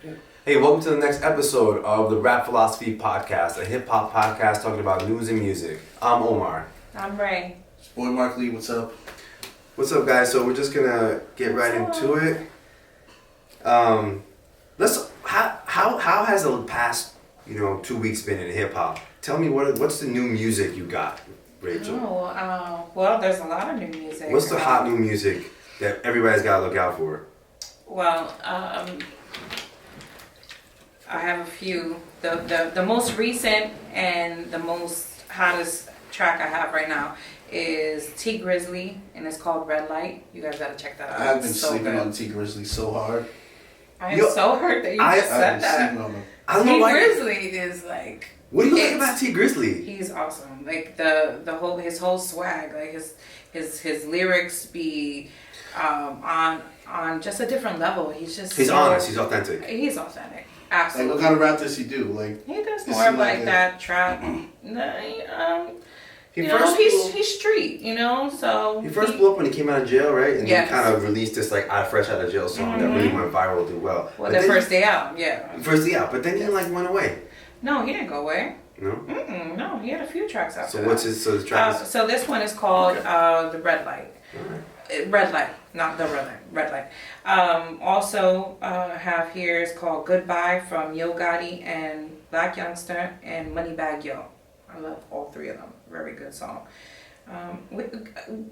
Hey, welcome to the next episode of the Rap Philosophy Podcast, a hip hop podcast talking about news and music. I'm Omar. I'm Ray. It's boy Mark Lee, what's up? What's up, guys? So we're just gonna get right into it. How has the past 2 weeks been in hip hop? Tell me what's the new music you got, Rachel? Well, there's a lot of new music. What's the hot new music that everybody's gotta look out for? Well, I have a few. The most recent and the most hottest track I have right now is T Grizzly, and it's called Red Light. You guys gotta check that out. I've been It's so sleeping good. on T Grizzly so hard. I am so hurt that you just I've said been that. sleeping on him. I don't know T why. Grizzly is like. What do you like it's- about T Grizzly? He's awesome. Like his whole swag, like his lyrics be on just a different level. He's Honest. He's authentic. He's authentic. Like, Absolutely. what kind of rap does he do? Like, He does Is more he of like like a- that trap. He He's street, so He first blew up when he came out of jail, right? And Yes. he kind of released this like fresh out of jail song that really went viral, did well. well, But the then first day out, yeah. First day out, but then he like went away. No, he didn't go away. No. No, he had a few tracks after that. So the track is So this one is called the Red Light. Red Light, not the Red Light. Red Light. Also have here is called Goodbye from Yo Gotti and Black Youngster and Moneybagg Yo. I love all three of them. Very good song.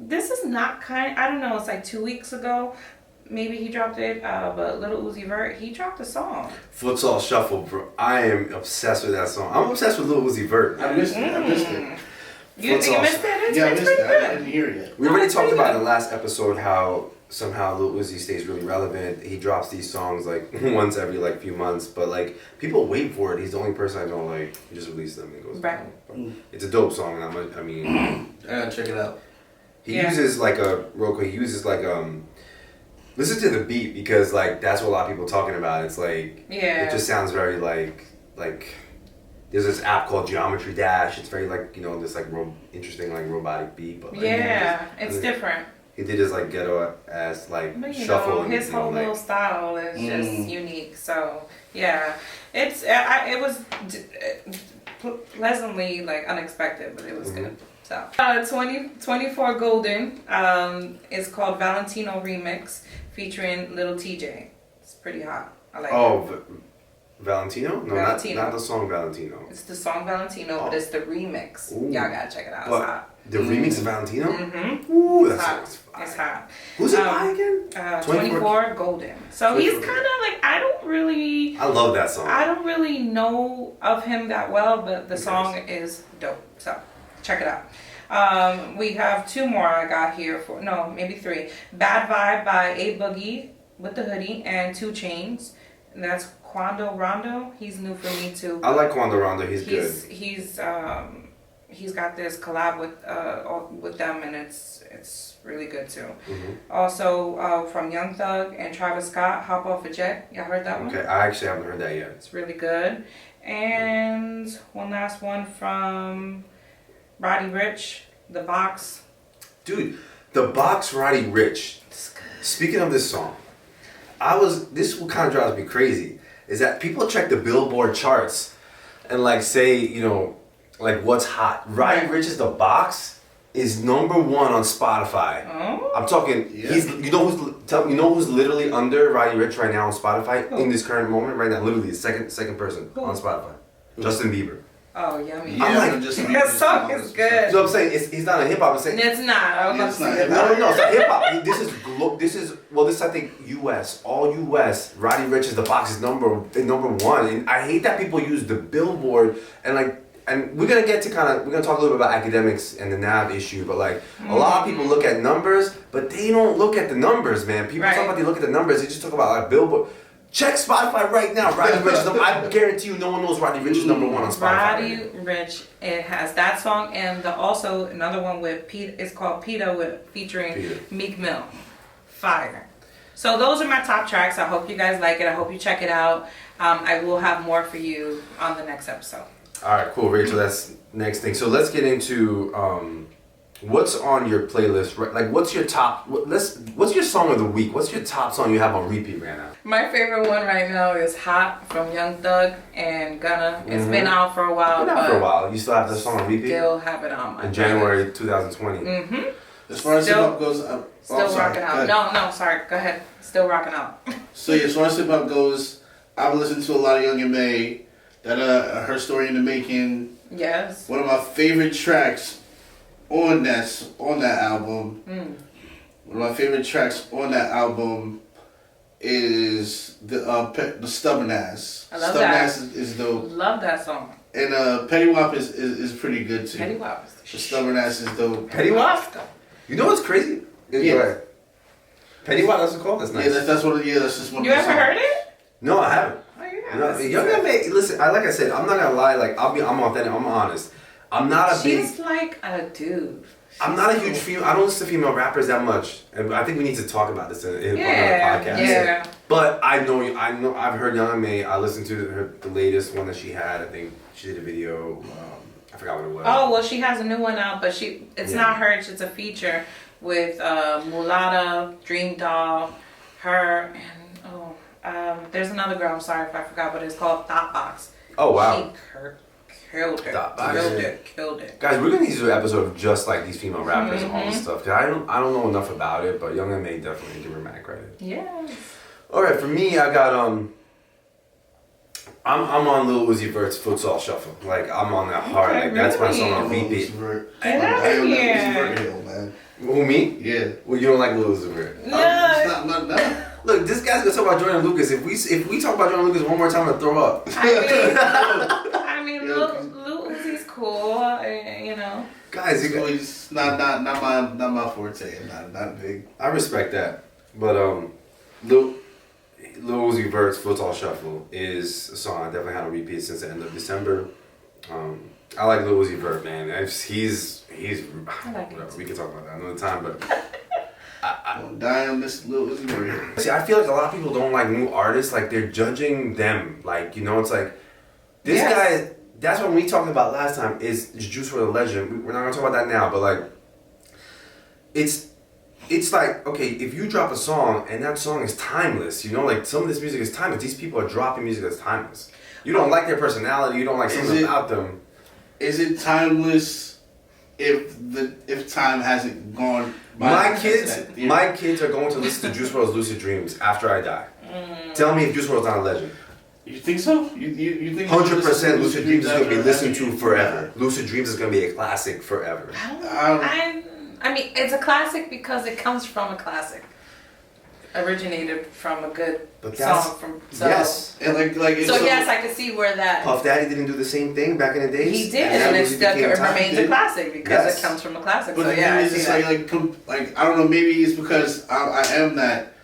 This is not I don't know, it's like 2 weeks ago. Maybe he dropped it, but Lil Uzi Vert, he dropped a song. Futsal Shuffle, bro. I am obsessed with that song. I'm obsessed with Lil Uzi Vert. I missed it. You Futsal missed it? It's, Yeah, I it's missed pretty it. I good. didn't hear it yet. We already That's talked pretty about good. in the last episode how somehow Lil Uzi stays really relevant. He drops these songs like once every like few months, but like people wait for it. He's the only person I know like he just released them and goes. Right. It's a dope song. I mean, I gotta check it out. he Yeah. uses like listen to the beat because like that's what a lot of people are talking about. It's like Yeah. it just sounds very like there's this app called Geometry Dash. It's very like this like interesting like robotic beat, but like, Yeah, it's and different. he did his like ghetto ass like But shuffle and his whole like, little style is just unique. So yeah, it was pleasantly like unexpected, but it was good. So 2024 Golden is called Valentino Remix featuring Little TJ. It's pretty hot. I like it. Valentino? No, Valentino. not the song Valentino. It's the song Valentino, but it's the remix. Ooh. Y'all gotta check it out. It's But hot. the remix of Valentino? Mm-hmm. Ooh, It's that hot. song's fire. It's hot. Who's it by again? 24 Golden. So he's 24. kind of like, I love that song. I don't really know of him that well, but the song is dope. So check it out. We have two more I got here maybe three. Bad Vibe by A Boogie with the hoodie and 2 Chainz. And that's Quando Rondo. He's new for me too. I like Quando Rondo. He's good. He's got this collab with them, and it's really good too. Mm-hmm. Also from Young Thug and Travis Scott, Hop Off a Jet. Y'all heard that one? Okay, I actually haven't heard that yet. It's really good. And one last one from Roddy Rich, The Box. Dude, the Box Roddy Rich. It's good. Speaking of this song, this is what kind of drives me crazy, is that people check the Billboard charts and like say, like what's hot. Roddy Rich's The Box is number 1 on Spotify. Oh. I'm talking. Yeah. Who's literally under Roddy Rich right now on Spotify Who? in this current moment right now? Literally, the second person Who? on Spotify. Justin Bieber. Oh, yummy. Yeah, I'm like, but just that song is good. So I'm saying he's not a hip hop. I'm saying It's not. I was about to It's say not. that. no. It's not hip hop. This is I think U.S. All U.S. Roddy Rich's The Box is number 1, and I hate that people use the Billboard and we're gonna talk a little bit about academics and the NAB issue, but like a lot of people look at numbers, but they don't look at the numbers, man. People talk Right. about they look at the numbers, they just talk about like Billboard. Check Spotify right now. Roddy Rich. I guarantee you, no one knows Roddy Rich is number 1 on Spotify. Roddy Rich, it has that song and also another one with Pete. It's called PETA featuring Peter. Meek Mill. Fire. So those are my top tracks. I hope you guys like it. I hope you check it out. I will have more for you on the next episode. All right, cool, Rachel. That's next thing. So let's get into What's on your playlist? Like, what's your top? What's your song of the week? What's your top song you have on repeat right now? My favorite one right now is Hot from Young Thug and Gunna. It's been out for a while. Been out for a while. You still have the song on repeat? Still have it on my In January 2020. Mm-hmm. As far as hip hop goes, Still rocking out. No, sorry. Go ahead. Still rocking out. So yeah, as far as hip hop goes, I've listened to a lot of Young and May. That Her Story in the Making. Yes. One of my favorite tracks on that album. One of my favorite tracks on that album is the Stubborn Ass. I love Stubborn that. Ass is dope. Love that song. And Petty Wap is pretty good too. Petty Wap. The Stubborn Ass is dope. Petty Wap? You know what's crazy? Yeah. Go ahead. Petty Wap, that's what it's called? That's nice. Yeah, that's what. Yeah, that's just one. You of the ever songs. heard it? No, I haven't. Oh, you No, have. Young M.A. Listen, like I said, I'm not gonna lie. Like I'm authentic. I'm honest. I'm not a big. She's like a dude. I'm not a huge female. I don't listen to female rappers that much, and I think we need to talk about this in Yeah, another podcast. yeah. But I know. I've heard Young M.A. I listened to the latest one that she had. I think she did a video. I forgot what it was. Oh well, she has a new one out, but it's Yeah. not her. It's a feature with Mulata, Dream Doll, her, and there's another girl. I'm sorry if I forgot, but it's called Thought Box. Oh wow. She killed it. Thought Box. Killed it. Guys, we're gonna need to do an episode of just like these female rappers and all this stuff. Cause I don't know enough about it, but Young M.A. definitely give her mad credit. Yes. All right, for me, I got I'm on Lil Uzi Vert's Futsal Shuffle. Like I'm on that hard. Okay, Like that's my song on Lil repeat. Uzi Vert. Get out of Damn, here. Uzi Vert hill, man. Who me? Yeah. Well, you don't like Lil Uzi Vert. It's No. not. Look, this guy's gonna talk about Jordan Lucas. If we talk about Jordan Lucas one more time, I'm gonna throw up. I mean, Yeah, Lil Uzi's cool. You know. Guys, you guys, It's not my forte. Not big. I respect that, but Lil Uzi Vert's Futsal Shuffle is a song I definitely had on repeat since the end of December. I like Lil Uzi Vert, man. He's I like whatever. it. We can talk about that another time, but. Don't die on this Lil Uzi Vert. See, I feel like a lot of people don't like new artists. Like they're judging them. Like it's like this Yes. guy. That's what we talked about last time. Is Juice WRLD a legend? We're not gonna talk about that now. But like, it's like okay, if you drop a song and that song is timeless, like some of this music is timeless. These people are dropping music that's timeless. You don't like their personality. You don't like something about them. Is it timeless if time hasn't gone by? My kids are going to listen to Juice WRLD's Lucid Dreams after I die. Tell me if Juice WRLD's not a legend. You think so? You think 100% Lucid Dreams is going to be after- listened after to you forever. Lucid Dreams is going to be a classic forever. I mean, it's a classic because it comes from a classic. Originated from a good But that's- song from so. Yes. And like So yes, I can see where that Puff Daddy didn't do the same thing back in the days. he did, that and it music stuck. became It time. remains a classic because Yes. it comes from a classic. But So the yeah, thing I is, see it's that. like I don't know. Maybe it's because I am that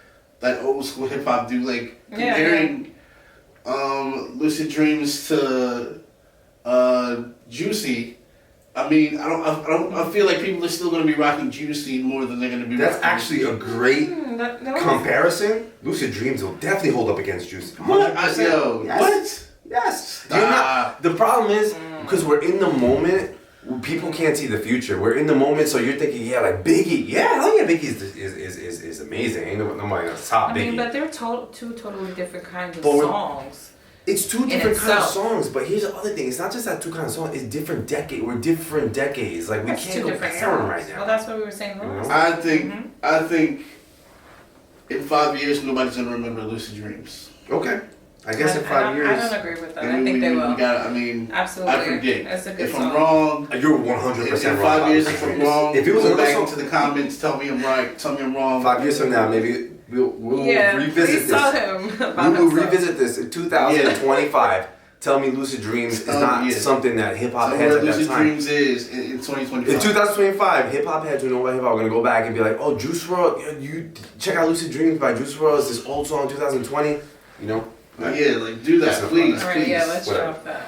old school hip hop dude. Like Yeah, comparing Lucid Dreams to Juicy. I mean, I feel like people are still gonna be rocking Juicy more than they're gonna be. That's rocking actually a great That was- comparison. Lucid Dreams will definitely hold up against Juice. What? 100%. Yo, Yes. what? Yes. Stop. You're not- the problem is because we're in the moment. People can't see the future. We're in the moment, so you're thinking, yeah, like Biggie. Yeah, hell yeah, Biggie is amazing. Ain't nobody gonna top I Biggie. mean, but they're two totally different kinds of But when- songs. It's two in different kinds of itself. songs, but here's the other thing. It's not just that two kinds of songs. It's different decade. We're different decades. Like we That's can't two different compare them songs. right now. Well, that's what we were saying You know? last. I think in 5 years nobody's gonna remember Lucid Dreams. Okay. I guess in I 5 don't- years. I don't agree with that. And I think they will. We got. I mean, Absolutely. I predict. It's a good If song. I'm wrong, You're 100% in wrong. 5 years, about if I'm this. wrong, If it was go another back song, into the comments, tell me I'm right, tell me I'm wrong. 5 years from now, maybe we'll Yeah, revisit please tell this. him We about will himself. revisit this in 2025. Tell me Lucid Dreams is not Yeah. something that hip hop Tell me heads where at that Lucid time. Dreams is in 2025. In 2025, hip hop heads who know about hip hop are gonna go back and be like, "Oh, Juice WRLD, you check out Lucid Dreams by Juice WRLD. It's this old song, 2020." You know, Yeah, like do that, That's not please, All right, please. yeah, let's Whatever. drop that.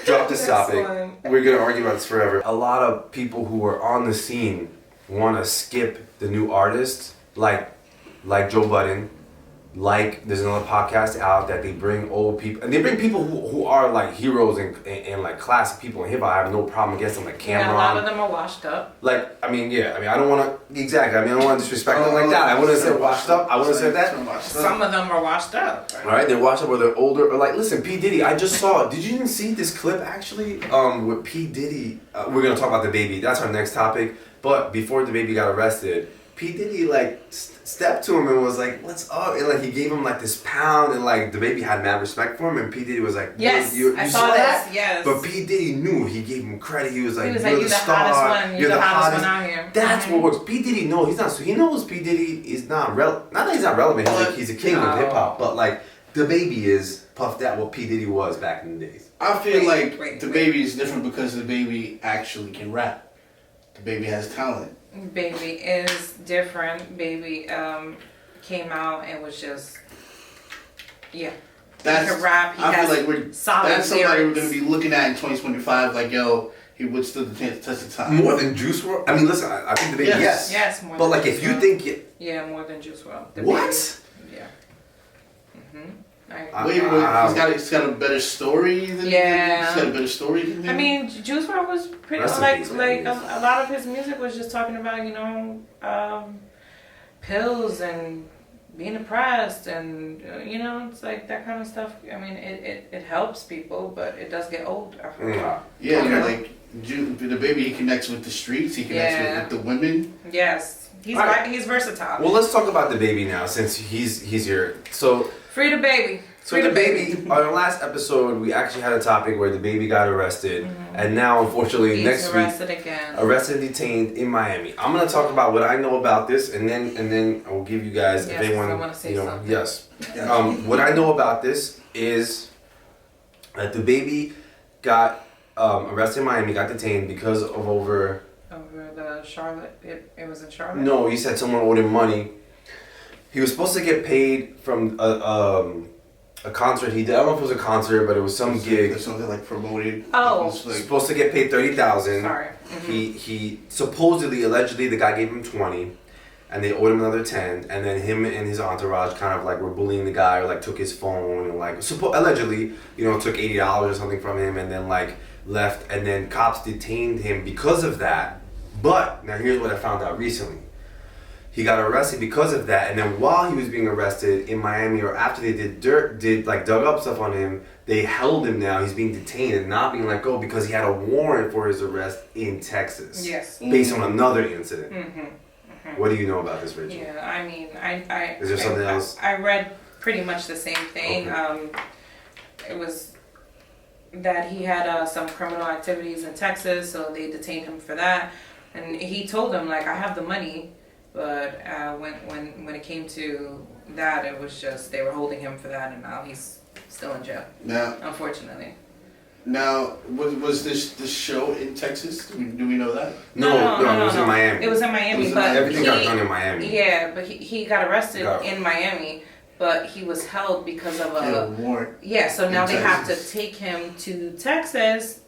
drop this topic. Excellent. We're gonna argue about this forever. A lot of people who are on the scene want to skip the new artists, like Joe Budden, like there's another podcast out that they bring old people and they bring people who are like heroes and like classic people in hip hop. I have no problem against them, like Cameron. Yeah, a lot of them are washed up. Like I mean I don't want to exactly. I mean I don't want to disrespect them like that. I wouldn't say washed up. I wouldn't say that. Some of them are washed up. All right, they're washed up or they're older or like listen, P Diddy. I just saw. Did you even see this clip actually? With P Diddy. We're gonna talk about the baby. That's our next topic. But before the baby got arrested, P Diddy like stepped to him and was like, "What's up?" And like he gave him like this pound, and like the baby had mad respect for him. And P Diddy was like, "Yes, you I saw that." Yes. But P Diddy knew. He gave him credit. He was like, "You're the the star. hottest one. You're the hottest one out here." That's what works. P Diddy knows he's not. So he knows P Diddy is not relevant. Not that he's not relevant. He's a king of hip hop. But like the baby is puffed out what P Diddy was back in the days. I feel like the baby is different because the baby actually can rap. The baby has talent. Baby is different. Baby came out and was just That's he could rap. He I has feel like solid that's somebody we're lyrics. gonna be looking at in 2025. Like yo, he would stood the test of time. More than Juice WRLD? I mean, listen, I think the baby, yes. Yes, more but than like, Juice if you WRLD. think it... Yeah, more than Juice WRLD. The What? Baby, yeah. Wait, he's got a better story than Yeah. He's got a better story than him. I mean, Juice WRLD was pretty Rest in like peace, like man. a lot of his music was just talking about pills and being depressed and it's like that kind of stuff. I mean, it helps people, but it does get old after a while. Yeah, Okay. like the baby, he connects with the streets. He connects with the women. Yes, he's All right. he's versatile. Well, let's talk about the baby now, since he's here. So Free the baby. So the baby, on our last episode, we actually had a topic where the baby got arrested, and now, unfortunately, He's next arrested again. arrested and detained in Miami. I'm gonna talk about what I know about this, and then I will give you guys Yes, if anyone, I wanna say something. yes. What I know about this is that the baby got arrested in Miami, got detained because of Over the Charlotte, it was in Charlotte. No, he said someone owed him money. He was supposed to get paid from a concert he did. I don't know if it was a concert, but it was some gig. Something like promoted. Oh. It was like, Supposed to get paid $30,000. Sorry. He supposedly, allegedly, the guy gave him 20, and they owed him another 10. And then him and his entourage kind of like were bullying the guy, or like took his phone, and like allegedly, took $80 or something from him, and then like left. And then cops detained him because of that. But now here's what I found out recently. He got arrested because of that, and then while he was being arrested in Miami, or after they dug up stuff on him, they held him now. He's being detained and not being let go because he had a warrant for his arrest in Texas. Yes. Based on another incident. What do you know about this, Rachel? Yeah, I mean, I Is there something else? I read pretty much the same thing. Okay. It was that he had some criminal activities in Texas, so they detained him for that. And he told them, like, I have the money. But when it came to that, it was just they were holding him for that, and now he's still in jail. now, Unfortunately. was this show in Texas? Do we know that? No, it was in Miami. It was in Miami, It was in but Miami. Everything got done in Miami. Yeah, but he got arrested in Miami, but he was held because of a warrant. Yeah. So now In they have to Texas. take him to Texas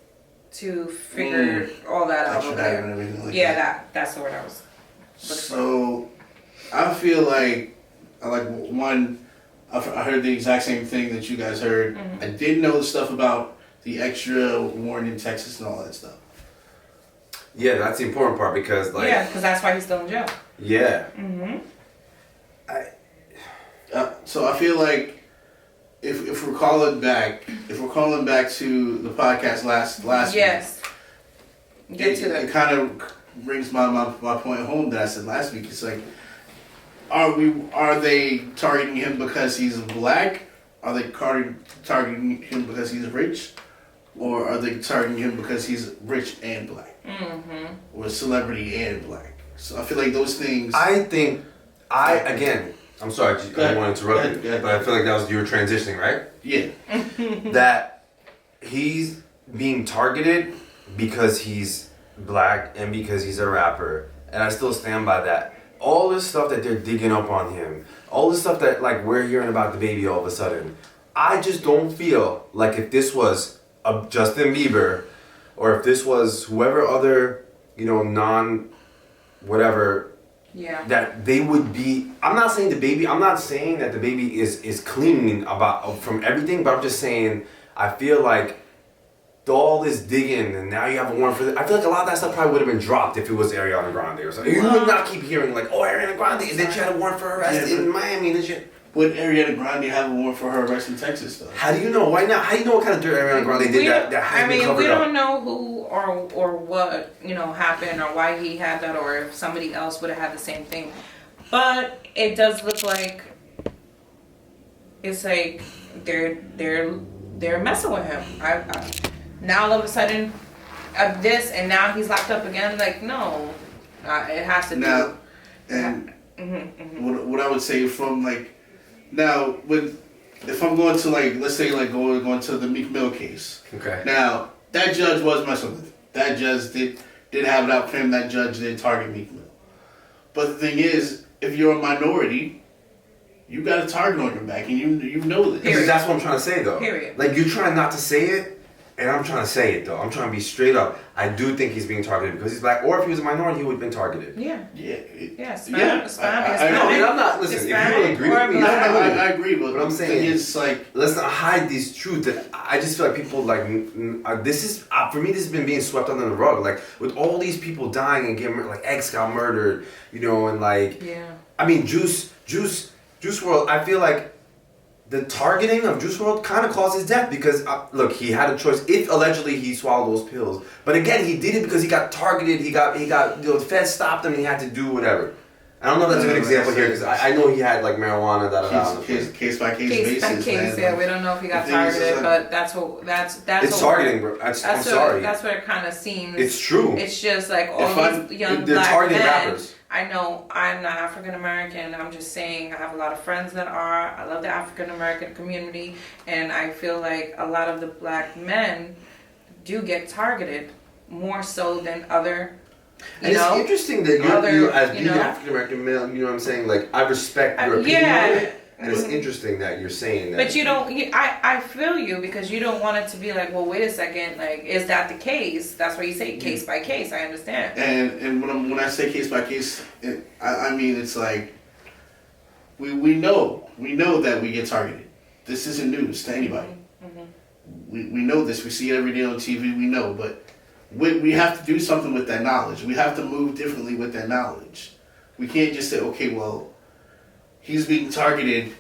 to figure all that out. over Extradited there. and everything like Yeah, that. that's the word I was. So, I feel like I heard the exact same thing that you guys heard. I didn't know the stuff about the extra warrant in Texas and all that stuff. Yeah, that's the important part because, like... Yeah, because that's why he's still in jail. Yeah. So I feel like if we're calling back to the podcast last Yes. week, Get to it that. kind of brings my point home that I said last week. It's like, are they targeting him because he's black? Are they targeting him because he's rich? Or are they targeting him because he's rich and black? Or a celebrity and black? So I feel like those things... again, I'm sorry, I didn't want to interrupt Go you, ahead. but I feel like you were transitioning, right? Yeah. That he's being targeted because he's black and because he's a rapper, and I still stand by that. All this stuff that they're digging up on him, all this stuff that like we're hearing about the baby all of a sudden, I just don't feel like if this was a Justin Bieber, or if this was whoever other non whatever Yeah. that they would be. I'm not saying that the baby is clean from everything, but I'm just saying I feel like all this digging and now you have a warrant for this. I feel like a lot of that stuff probably would have been dropped if it was Ariana Grande or something. You would not keep hearing like, oh, Ariana Grande, and then she had a warrant for her arrest in Miami and shit. Would Ariana Grande have a warrant for her arrest in Texas though? How do you know? Why not? How do you know what kind of dirt Ariana Grande did that has been covered we up? don't know who or what, happened or why he had that or if somebody else would have had the same thing. But it does look like it's like they're messing with him. Now all of a sudden this and now he's locked up again. Like no, it has to now, and what I would say from like now if I'm going to like let's say like going to the Meek Mill case. Okay. Now that judge was messing with him. That judge did have it out for him. That judge did target Meek Mill. But the thing is, if you're a minority, you got a target on your back, and you know this. Because that's what I'm trying to say, though. Period. Like, you're trying not to say it, and I'm trying to say it, though. I'm trying to be straight up. I do think he's being targeted because he's black, or if he was a minority, he would have been targeted. Yeah. Yeah. I'm not, listen, if you don't agree with me, I agree, but I'm saying it's like, let's not hide these truths that I just feel like people, like, this is, for me, this has been being swept under the rug. Like, with all these people dying and getting, like, X got murdered, and, like, Yeah. I mean, Juice WRLD, I feel like the targeting of Juice WRLD kind of caused his death because, look, he had a choice if allegedly he swallowed those pills. But again, he did it because he got targeted, the feds stopped him and he had to do whatever. I don't know if that's a good example here because I know he had like marijuana, case by case basis. Yeah, we don't know if he got targeted, but that's it's targeting, bro. I'm sorry. That's what it kind of seems. It's true. It's just like all these young they're black targeting men. rappers. I know I'm not African American. I'm just saying I have a lot of friends that are. I love the African American community, and I feel like a lot of the black men do get targeted more so than other. And it's interesting that you as being African American male, you know what I'm saying? Like, I respect your opinion on it. And it's interesting that you're saying that. But you don't, I feel you because you don't want it to be like, well, wait a second, like, is that the case? That's why you say case by case, I understand. And when I say case by case, I mean, it's like, we know that we get targeted. This isn't news to anybody. We know this, we see it every day on TV, we know, but we have to do something with that knowledge. We have to move differently with that knowledge. We can't just say, okay, well, he's being targeted.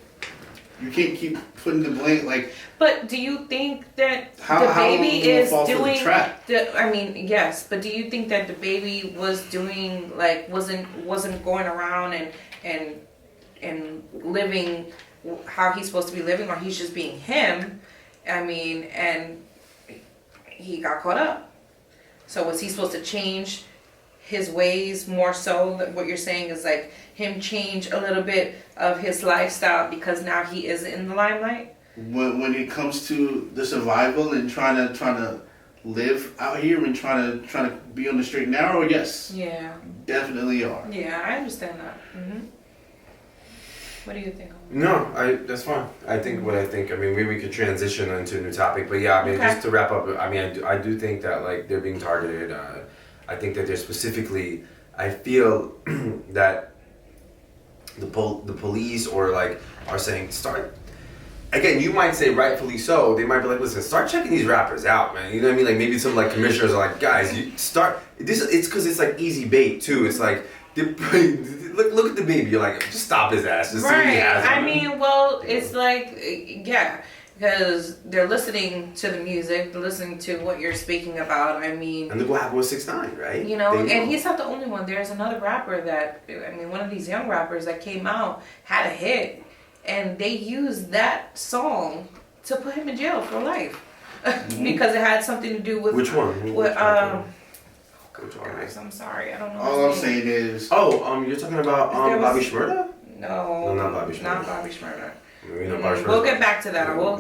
You can't keep putting the blame like. But do you think that the baby is doing? I mean, yes. But do you think that the baby was doing like wasn't going around and living how he's supposed to be living, or he's just being him? I mean, and he got caught up. So was he supposed to change his ways more so? That what you're saying is like him change a little bit of his lifestyle because now he is in the limelight? When it comes to the survival and trying to live out here and trying to be on the straight and narrow, yes. Yeah. Definitely are. Yeah, I understand that. What do you think? No, that's fine. I think what I think. I mean, maybe we could transition into a new topic, but yeah, I mean, just to wrap up. I mean, I do think that like they're being targeted. I think that they're specifically. I feel that the police or like are saying start. Again, you might say rightfully so. They might be like, listen, start checking these rappers out, man. You know what I mean? Like maybe some like commissioners are like, guys, you start this. It's because it's like easy bait too. It's like. Look at the baby. You're like, just stop his ass. Just right. I mean, well, it's like, yeah, because they're listening to the music, they're listening to what you're speaking about. I mean, and look what happened with 6ix9ine, right? You know, and he's not the only one. There's another rapper that, I mean, one of these young rappers that came out had a hit, and they used that song to put him in jail for life because it had something to do with which one? With Guys, I'm sorry, I don't know. All I'm saying is, you're talking about Bobby Shmurda? No, not Bobby Shmurda. Not Bobby Shmurda. We'll get back to that. We'll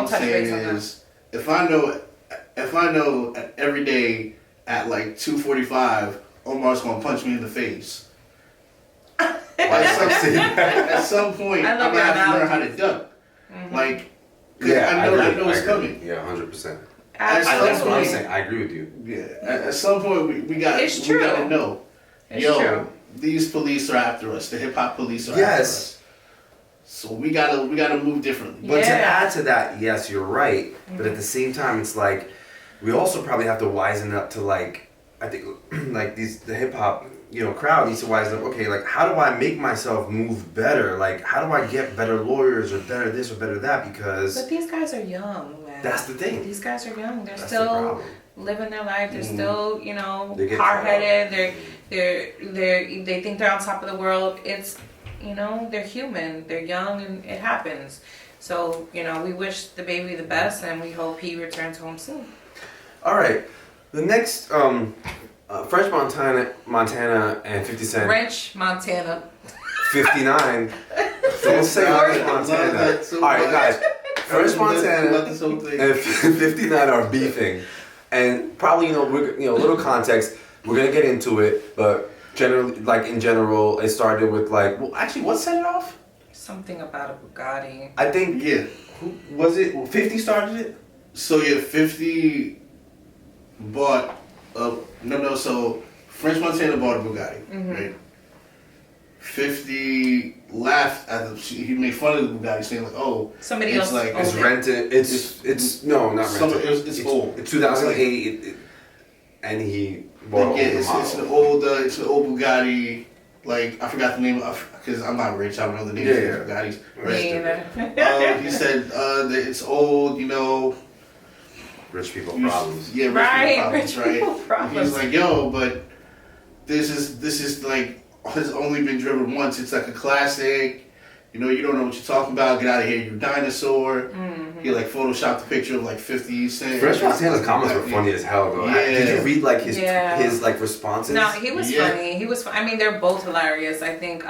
touch base on that. If I know every day at like 2:45, Omar's gonna punch me in the face. At some point, I'm gonna have to learn how to duck. Like, I know it's coming. Yeah, 100%. That's what I'm saying. I agree with you. Yeah. At some point, we got to know. It's true. these police are after us. The hip hop police are after Yes. us. So we gotta move differently. But to Yeah. add to that, yes, you're right. But at the same time, it's like we also probably have to wisen up to like I think like the hip hop crowd needs to wisen up. Okay, like how do I make myself move better? Like how do I get better lawyers or better this or better that? Because But these guys are young, man. that's the thing. These guys are young. They're That's the still problem. living their life. They're still, They get hard headed. They think they're on top of the world. It's, they're human. They're young, and it happens. So, we wish the baby the best, and we hope he returns home soon. All right, the next French Montana and 50 Cent. French Montana. 59. Don't say French Montana. So All right, much. guys. French Montana About this whole thing. and 59 are beefing, and probably we're little context. We're gonna get into it, but generally, in general, it started with actually, what set it off? Something about a Bugatti. I think Yeah. who was it? 50 started it. So 50 bought so French Montana bought a Bugatti, right? 50 laughed at he made fun of the Bugatti, saying like, "Oh, Somebody it's else like owned It's it. rented. It's no, not Some- rented. it's old. It's 2008, and he bought yeah, all the it's an model. old Bugatti. Like I forgot the name because I'm not rich. I don't know the name of Yeah, the Bugattis. Me either. He said that it's old, Rich people problems. Yeah, rich Right, people problems, rich right? people problems. He's like, yo, but this is like has only been driven once. It's like a classic. You don't know what you're talking about. Get out of here, you dinosaur. He photoshopped a picture of 50 Cent. French Montana's comments were funny as hell, though. Yeah. Did you read his Yeah. his responses? No, he was Yeah. funny. He was. I mean, they're both hilarious. I think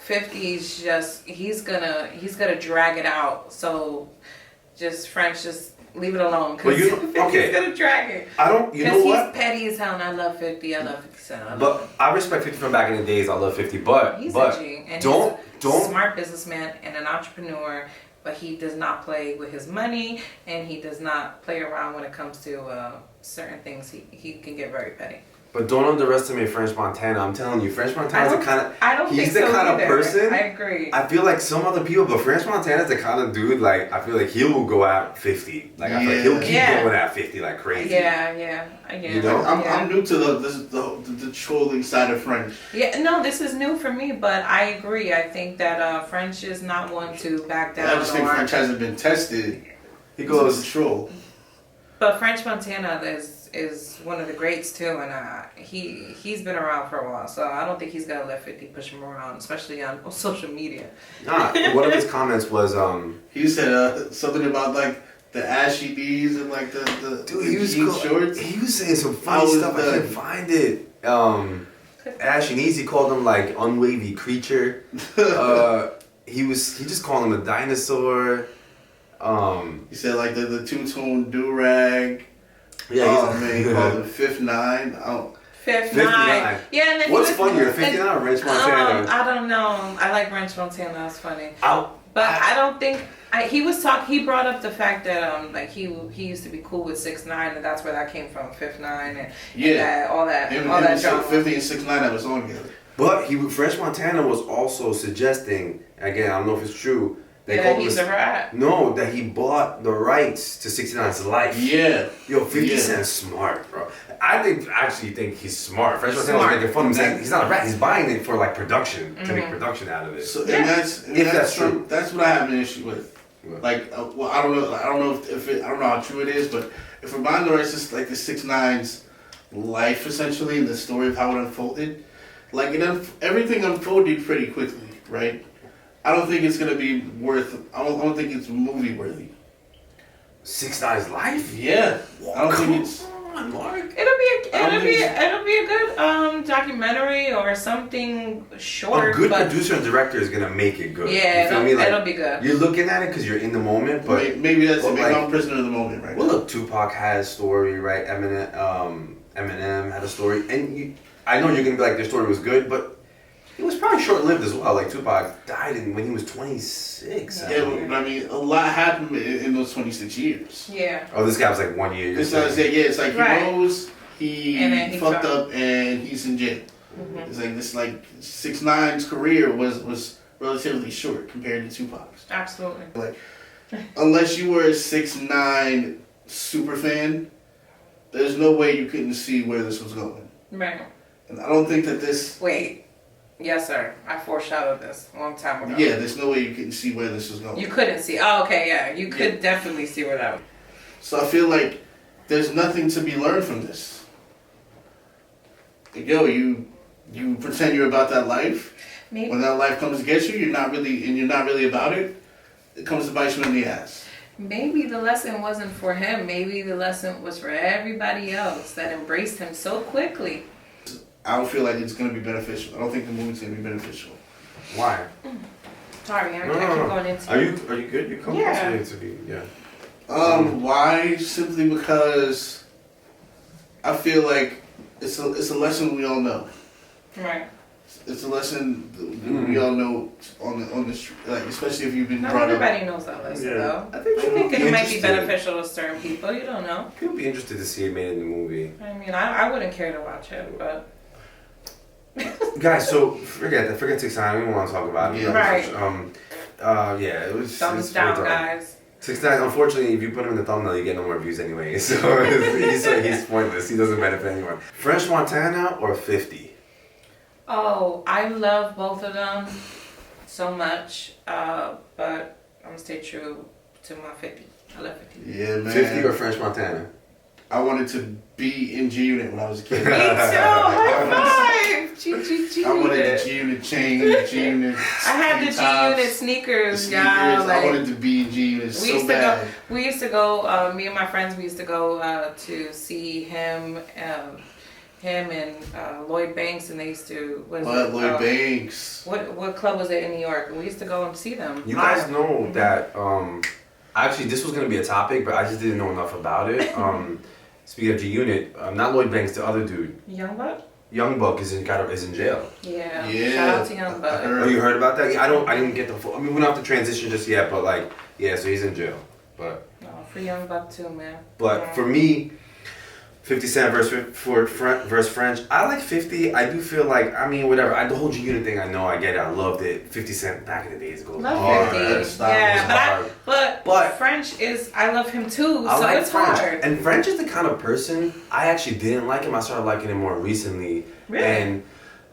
50's just he's gonna drag it out. So French, just leave it alone Well, because you- 50's okay. gonna drag it. I don't. You know Because what? he's petty as hell, and I love 50. I love 50 Cent. I love But I respect 50 from back in the days. I love 50, but He's but a G, and don't he's a smart businessman and an entrepreneur, but he does not play with his money, and he does not play around when it comes to certain things. He can get very petty. But don't underestimate French Montana. I'm telling you, French Montana's the kind of I don't he's think the so kind of either. person. I agree. I feel like some other people, but French Montana's the kind of dude. I feel like he will go at 50. I feel like he'll keep Yeah. going at 50 like crazy. Yeah. You know? I'm new to the trolling side of French. Yeah, no, this is new for me, but I agree. I think that French is not one to back down. I just think or- French hasn't been tested. He to goes. the troll. But French Montana is one of the greats too, and he's been around for a while, so I don't think he's gonna let 50 push him around, especially on social media. Nah, one of his comments was He said something about the ashy knees and the dude, he was jean shorts. He was saying some How funny was stuff. I that? couldn't find it. Ash and Easy called him unwavy creature. He just called him a dinosaur. He said the two-tone do-rag. Yeah, Oh man, he called him 5'9". Oh, 59. 59. Yeah, and then What's he was, funnier, 59 or French Montana? I don't know. I like French Montana. That's funny. I'll- But I don't think he brought up the fact that he used to be cool with 6ix9ine, and that's where that came from, 5'9", and Yeah. all that him drama. 50 and 6'9" that was on together. But French Montana was also suggesting, again, I don't know if it's true, Yeah, called he's this- a rat. No, that he bought the rights to 69's life. Yeah. Yo, 50 Yeah. Cent's smart, bro. I actually think he's smart. French Montana Smart. was making fun of him saying he's not a rat. He's buying it for production, to make production out of it. So Yeah. and that's If that's some- true. That's what I have an issue with. What? Well, I don't know if it, I don't know how true it is, but if we're buying the rights to the 6ix9ine's life essentially and the story of how it unfolded, everything unfolded pretty quickly, right? I don't think it's gonna be worth. I don't think it's movie worthy. 6ix9ine's life? Yeah, I don't think it's. Come on, Mark. It'll be a good documentary or something short. A good but producer and director is gonna make it good. yeah, You feel me? it'll be good. You're looking at it because you're in the moment, but Maybe that's but it. Maybe I'm prisoner of the moment right well, now. look, Tupac had a story, right? Eminem had a story, and I know you're gonna be like, their story was good, but it was probably short-lived as well. Like Tupac died when he was 26. Yeah, but, I mean, a lot happened in those 26 years. Yeah. Oh, this guy was like 1 year. It's like, it's like Right. he rose, he And then he fucked dropped. up, and he's in jail. It's like this, like 6ix9ine's career was relatively short compared to Tupac's. Absolutely. Like, unless you were a 6ix9ine super fan, there's no way you couldn't see where this was going. Right. And I don't think that this. Wait. Yes, sir. I foreshadowed this a long time ago. Yeah, there's no way you couldn't see where this was going. You couldn't see. Oh, okay, yeah. You could definitely see where that was. So I feel like there's nothing to be learned from this. Like, yo, you pretend you're about that life. Maybe. When that life comes to get you, you're not really about it. It comes to bite you in the ass. Maybe the lesson wasn't for him. Maybe the lesson was for everybody else that embraced him so quickly. I don't feel like it's gonna be beneficial. I don't think the movie's gonna be beneficial. Why? Sorry, I No, keep no, no. going into Are you good? You come Yeah. to be, yeah. Why? Simply because I feel like it's a lesson we all know. Right. It's a lesson that we all know on the street, like especially if you've been Not brought up. everybody knows that lesson, Yeah. though. I think it might be interested. beneficial to certain people. You don't know. People be interested to see it made in the movie. I mean, I wouldn't care to watch it, but Guys, so forget 6ix9ine. We don't want to talk about it. Yeah. Right. Yeah, it was. thumbs it's down, well done. guys. 6ix9ine, unfortunately, if you put him in the thumbnail, you get no more views anyway. So he's pointless. He doesn't benefit anyone. French Montana or 50? Oh, I love both of them so much, but I'm gonna stay true to my 50. I love 50. Yeah, man. 50 or French Montana? I wanted to be in G Unit when I was a kid. Me too. High five. G. I wanted the G Unit chain, the G Unit. I had the G Unit sneakers, y'all. I Like, wanted to be in G Unit we so used to bad. go. We used to go. Me and my friends. We used to go to see him. Him and Lloyd Banks, and they used to. Lloyd Banks. What club was it in New York? We used to go and see them. You guys know that, actually this was going to be a topic, but I just didn't know enough about it. Speaking of G Unit, not Lloyd Banks, the other dude. Young Buck? Young Buck is in jail. Yeah. Yeah. Shout out to Young Buck. Oh, you heard about that? I didn't get the full, I mean, we don't have to transition just yet, but like, yeah, so he's in jail. But No, for Young Buck too, man. But for me, 50 Cent versus French, I like 50. I do feel like, I mean, whatever. The whole G Unit thing, I know, I get it. I loved it. 50 Cent back in the days goes Love hard. 50. That style Yeah, was but French is, I love him too, I so like it's French. hard. And French is the kind of person, I actually didn't like him. I started liking him more recently. Really? And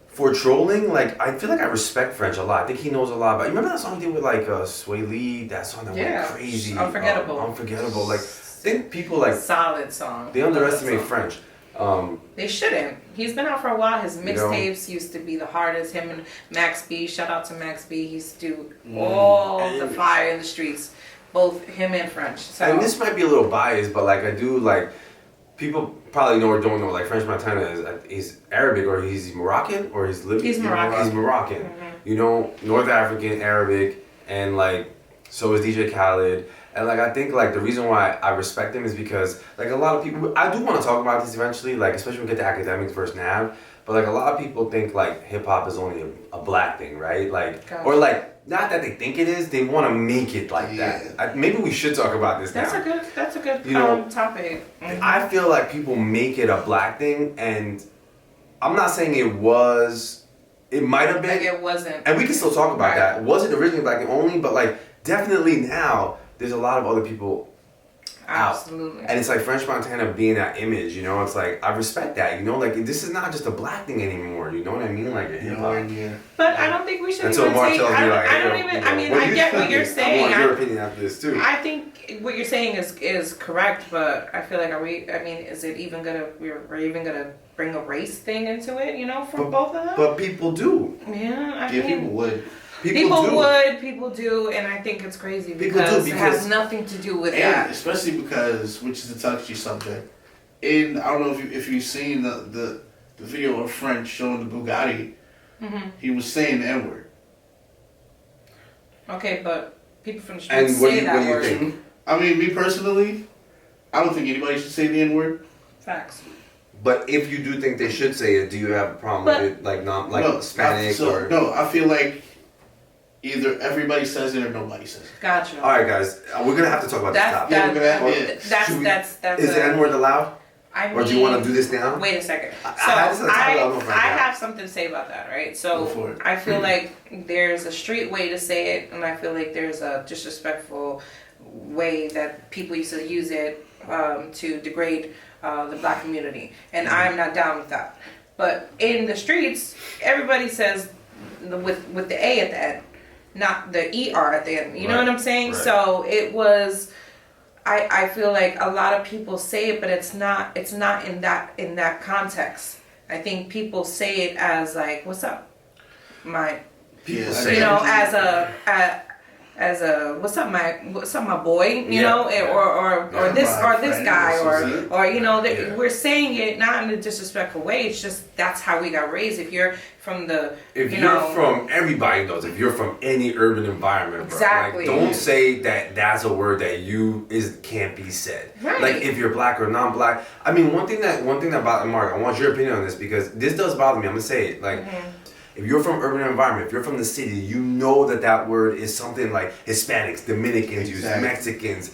for trolling, like, I feel like I respect French a lot. I think he knows a lot about. You remember that song he did with like Sway Lee? That song that went crazy. Unforgettable. Unforgettable. Like, I think people like Solid song. they underestimate Love that song. French. They shouldn't. He's been out for a while. His You know? mixtapes used to be the hardest. Him and Max B. Shout out to Max B. He used to do all the fire in the streets. Both him and French. So And this might be a little biased, but like I do like people probably know or don't know. Like French Montana is he's Arabic or he's Moroccan or he's Libyan. He's Moroccan. He's Moroccan. You know, North African, Arabic, and like so is DJ Khaled. And like I think like the reason why I respect him is because like a lot of people I do want to talk about this eventually, like especially when we get to academics versus Nav. But like a lot of people think like hip hop is only a black thing, right? Like Gotcha. or like not that they think it is, they want to make it like Yeah. that. Maybe we should talk about this that's now. a good You know, topic. Mhm. I feel like people make it a black thing, and I'm not saying it was. It might have been, Like it wasn't. and we can still talk about Right. that. Was it originally black and only? But like definitely now, there's a lot of other people out. Absolutely. And it's like French Montana being that image, you know. It's like I respect that, you know. Like this is not just a black thing anymore. You know what I mean? Like a hip hop. Yeah. But I don't think we should Until even Mark say. tells me like, I don't hey, yo, even. you know, I mean, what I do you get what think? you're I saying. want your opinion after this too. I think what you're saying is correct, but I feel like is it even gonna we're even gonna bring a race thing into it? You know, for both of them. But people do. Yeah, I Yeah, mean, people would. people do, and I think it's crazy People do, because it has because- nothing to do with And that. especially because, which is a touchy subject, I don't know if you've seen the video of French showing the Bugatti, he was saying the N word. Okay, but people from the And streets what do say you- that what do you word. think? I mean, me personally, I don't think anybody should say the N word. Facts. But if you do think they should say it, do you have a problem But- with it? Like not like No, Hispanic or? no, I feel like either everybody says it or nobody says it. Gotcha. All right, guys, we're gonna have to talk about this That's topic. Yeah, we're gonna have- that's Should we- that's Is the N word allowed? I Or do you want to do this now? Wait a second. So I just have time, I don't know if I can. have something to say about that, right? Go So for it. I feel like there's a straight way to say it, and I feel like there's a disrespectful way that people used to use it to degrade the black community, and I'm not down with that. But in the streets, everybody says with the A at the end, not the ER at the end. You know Right, what I'm saying? right. So it was. I feel like a lot of people say it, but it's not in that context. I think people say it as like, "What's up, my," People Yeah, say you know, it. as a what's up my boy, you Yeah, know, yeah. or Yeah, this my this friend, guy or or you know Yeah. we're saying it not in a disrespectful way. It's just that's how we got raised. If you're from the If you you're know, from, everybody knows. If you're from any urban environment, bro, Exactly. like, don't say that that's a word that can't be said. Right. Like if you're black or non-black. I mean, one thing that bothers Mark. I want your opinion on this because this does bother me. I'm gonna say it. Like, if you're from urban environment, if you're from the city, you know that word is something like Hispanics, Dominicans use, Exactly. Mexicans,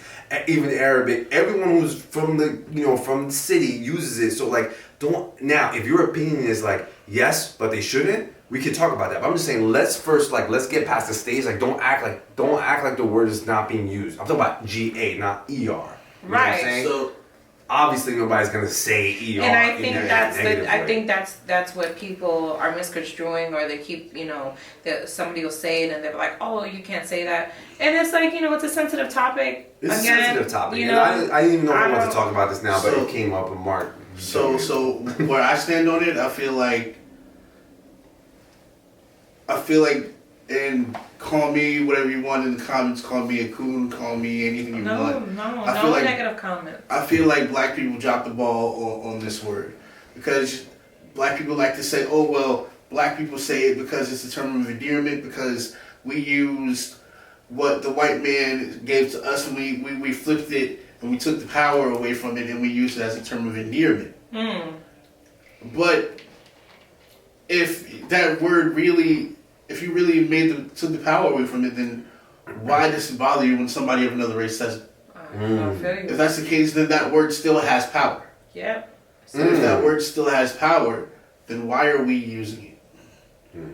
even Arabic. Everyone who's from the city uses it. So like, don't now. If your opinion is like yes, but they shouldn't, we can talk about that. But I'm just saying, let's get past the stage. Like, don't act like the word is not being used. I'm talking about GA, not ER. You know what I'm Right. saying? So Obviously, nobody's gonna say ER. and I in think a that's negative I way. think that's what people are misconstruing, or they keep that somebody will say it and they're like, oh, you can't say that, and it's like it's a sensitive topic. It's Again, a sensitive topic. You And know, I didn't even know I I wanted don't- to talk about this now, but So- it came up with Mark. So where I stand on it, I feel like, and call me whatever you want in the comments. Call me a coon. Call me anything you no, want. no, I no feel like- negative comment. I feel like black people drop the ball on this word because black people like to say, "Oh well, black people say it because it's a term of endearment because we used what the white man gave to us and we flipped it and we took the power away from it and we used it as a term of endearment." But if that word really, if you really took the power away from it, then why does it bother you when somebody of another race says it? I feel If you. that's the case, then that word still has power. Yep. So if that word still has power, then why are we using it?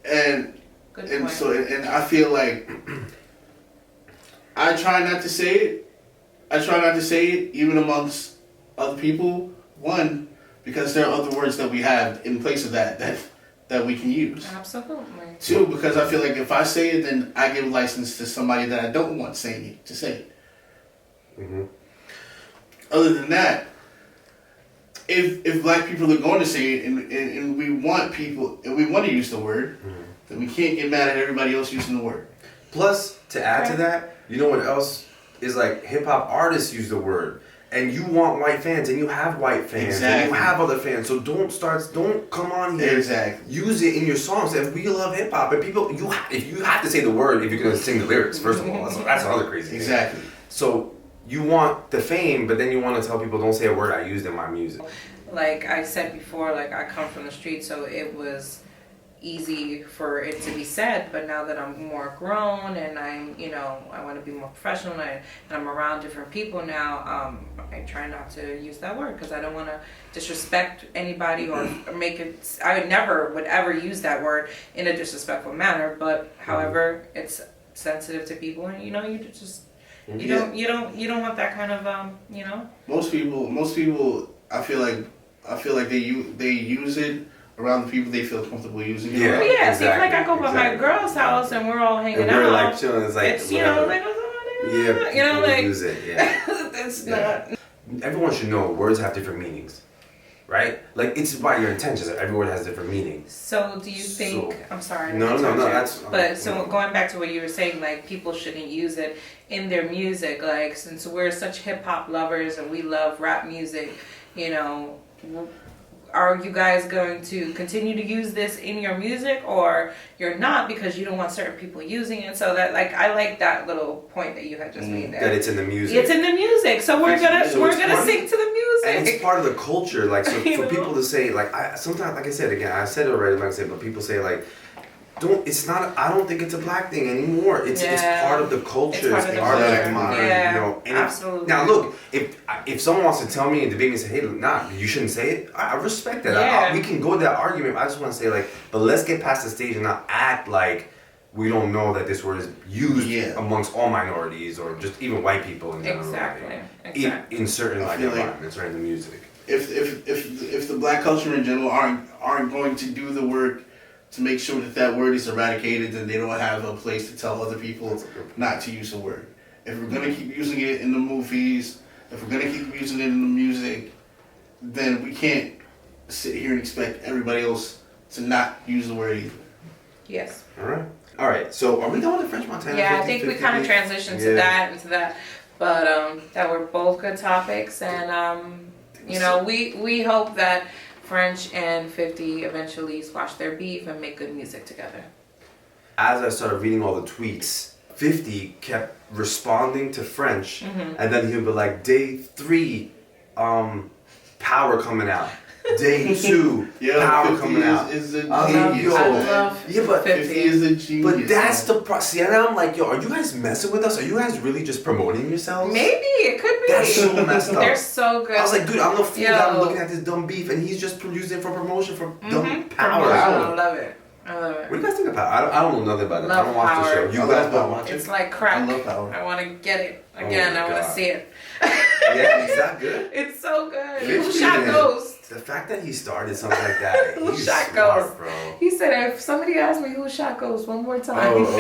And Good and point. so and I feel like I try not to say it. I try not to say it even amongst other people. One, because there are other words that we have in place of that we can use. Absolutely. Two, because I feel like if I say it, then I give license to somebody that I don't want saying it to say it. Other than that, if black people are going to say it and we want people and we want to use the word, then we can't get mad at everybody else using the word. Plus, to add to that, you know what else is like? Hip hop artists use the word, and you want white fans, and you have white fans, and Exactly. you have other fans. So don't come on here. Exactly. Use it in your songs, and we love hip hop. And people, if you have to say the word if you're gonna sing the lyrics. First of all, that's another crazy thing. Exactly. So you want the fame, but then you want to tell people, don't say a word I used in my music. Like I said before, like I come from the street, so it was easy for it to be said. But now that I'm more grown and I'm, I want to be more professional and I'm around different people now, I try not to use that word because I don't want to disrespect anybody or make it. I would ever use that word in a disrespectful manner. But however, it's sensitive to people, and you just. You don't want that kind of Most people, I feel like they use it around the people they feel comfortable using it. Yeah. around. Yeah, see, like I go by my exactly. girl's house and we're all hanging And out. we're like chilling. It's like it's whatever. like what's on Yeah, it? people use it. Yeah. It's Yeah. not. Everyone should know words have different meanings, right? Like it's about your intentions. Every word has different meanings. So do you think? So- I'm sorry. No, to no, interrupt no, you, that's- But so no. going back to what you were saying, like people shouldn't use it in their music. Like since we're such hip hop lovers and we love rap music, are you guys going to continue to use this in your music, or you're not because you don't want certain people using it? So that I like that little point that you had just made there. That it's in the music. It's in the music, so we're gonna So it's part of- sing to the And music. it's part of the culture. Like, so You for know? people to say, like, sometimes, like I said again, I said it already, like I said, but people say, like, I don't think it's a black thing anymore. It's part of the culture. It's It's part part of of the the culture. modern, Yeah, you know. And absolutely. now look, if someone wants to tell me and debate me and say, hey, nah, you shouldn't say it, I respect that. Yeah. We can go to that argument. I just want to say like, but let's get past the stage and not act like we don't know that this word is used amongst all minorities or just even white people in general. Exactly. In certain like feel like- environments or in the music. If the black culture in general aren't going to do the work to make sure that word is eradicated, then they don't have a place to tell other people not to use the word. If we're gonna keep using it in the movies, if we're gonna keep using it in the music, then we can't sit here and expect everybody else to not use the word either. Yes. All right. So are we done with the French Montana? Yeah, I 50, think we 50? kind of transitioned to that and to that, but that were both good topics, and you know, we hope that French and 50 eventually squash their beef and make good music together. As I started reading all the tweets, 50 kept responding to French, and then he would be like, day 3, power coming out. Day 2, power 50 coming out. is a I was like, genius. yo. I love Yeah, but 50 is a genius. But that's the see, and I'm like, yo, are you guys messing with us? Are you guys really just promoting yourselves? Maybe it could be. That's so messed up. They're so good. I was like, dude, I'm the fool Yo. that I'm looking at this dumb beef, and he's just using it for promotion for dumb power. Promotion. I Power. love it. I love it. What do you guys think of Power? I don't know nothing about it. I Love don't watch the Power. show. You I guys love don't Power. watch it? It's like crack. I love Power. I want to get it again. my I want to God. see it. Yeah, is that good? It's so good. 50, Who shot man. Ghost? The fact that he started something like that, Who he's shot smart, Ghost? bro. He said, if somebody asked me who shot Ghost one more time. Oh.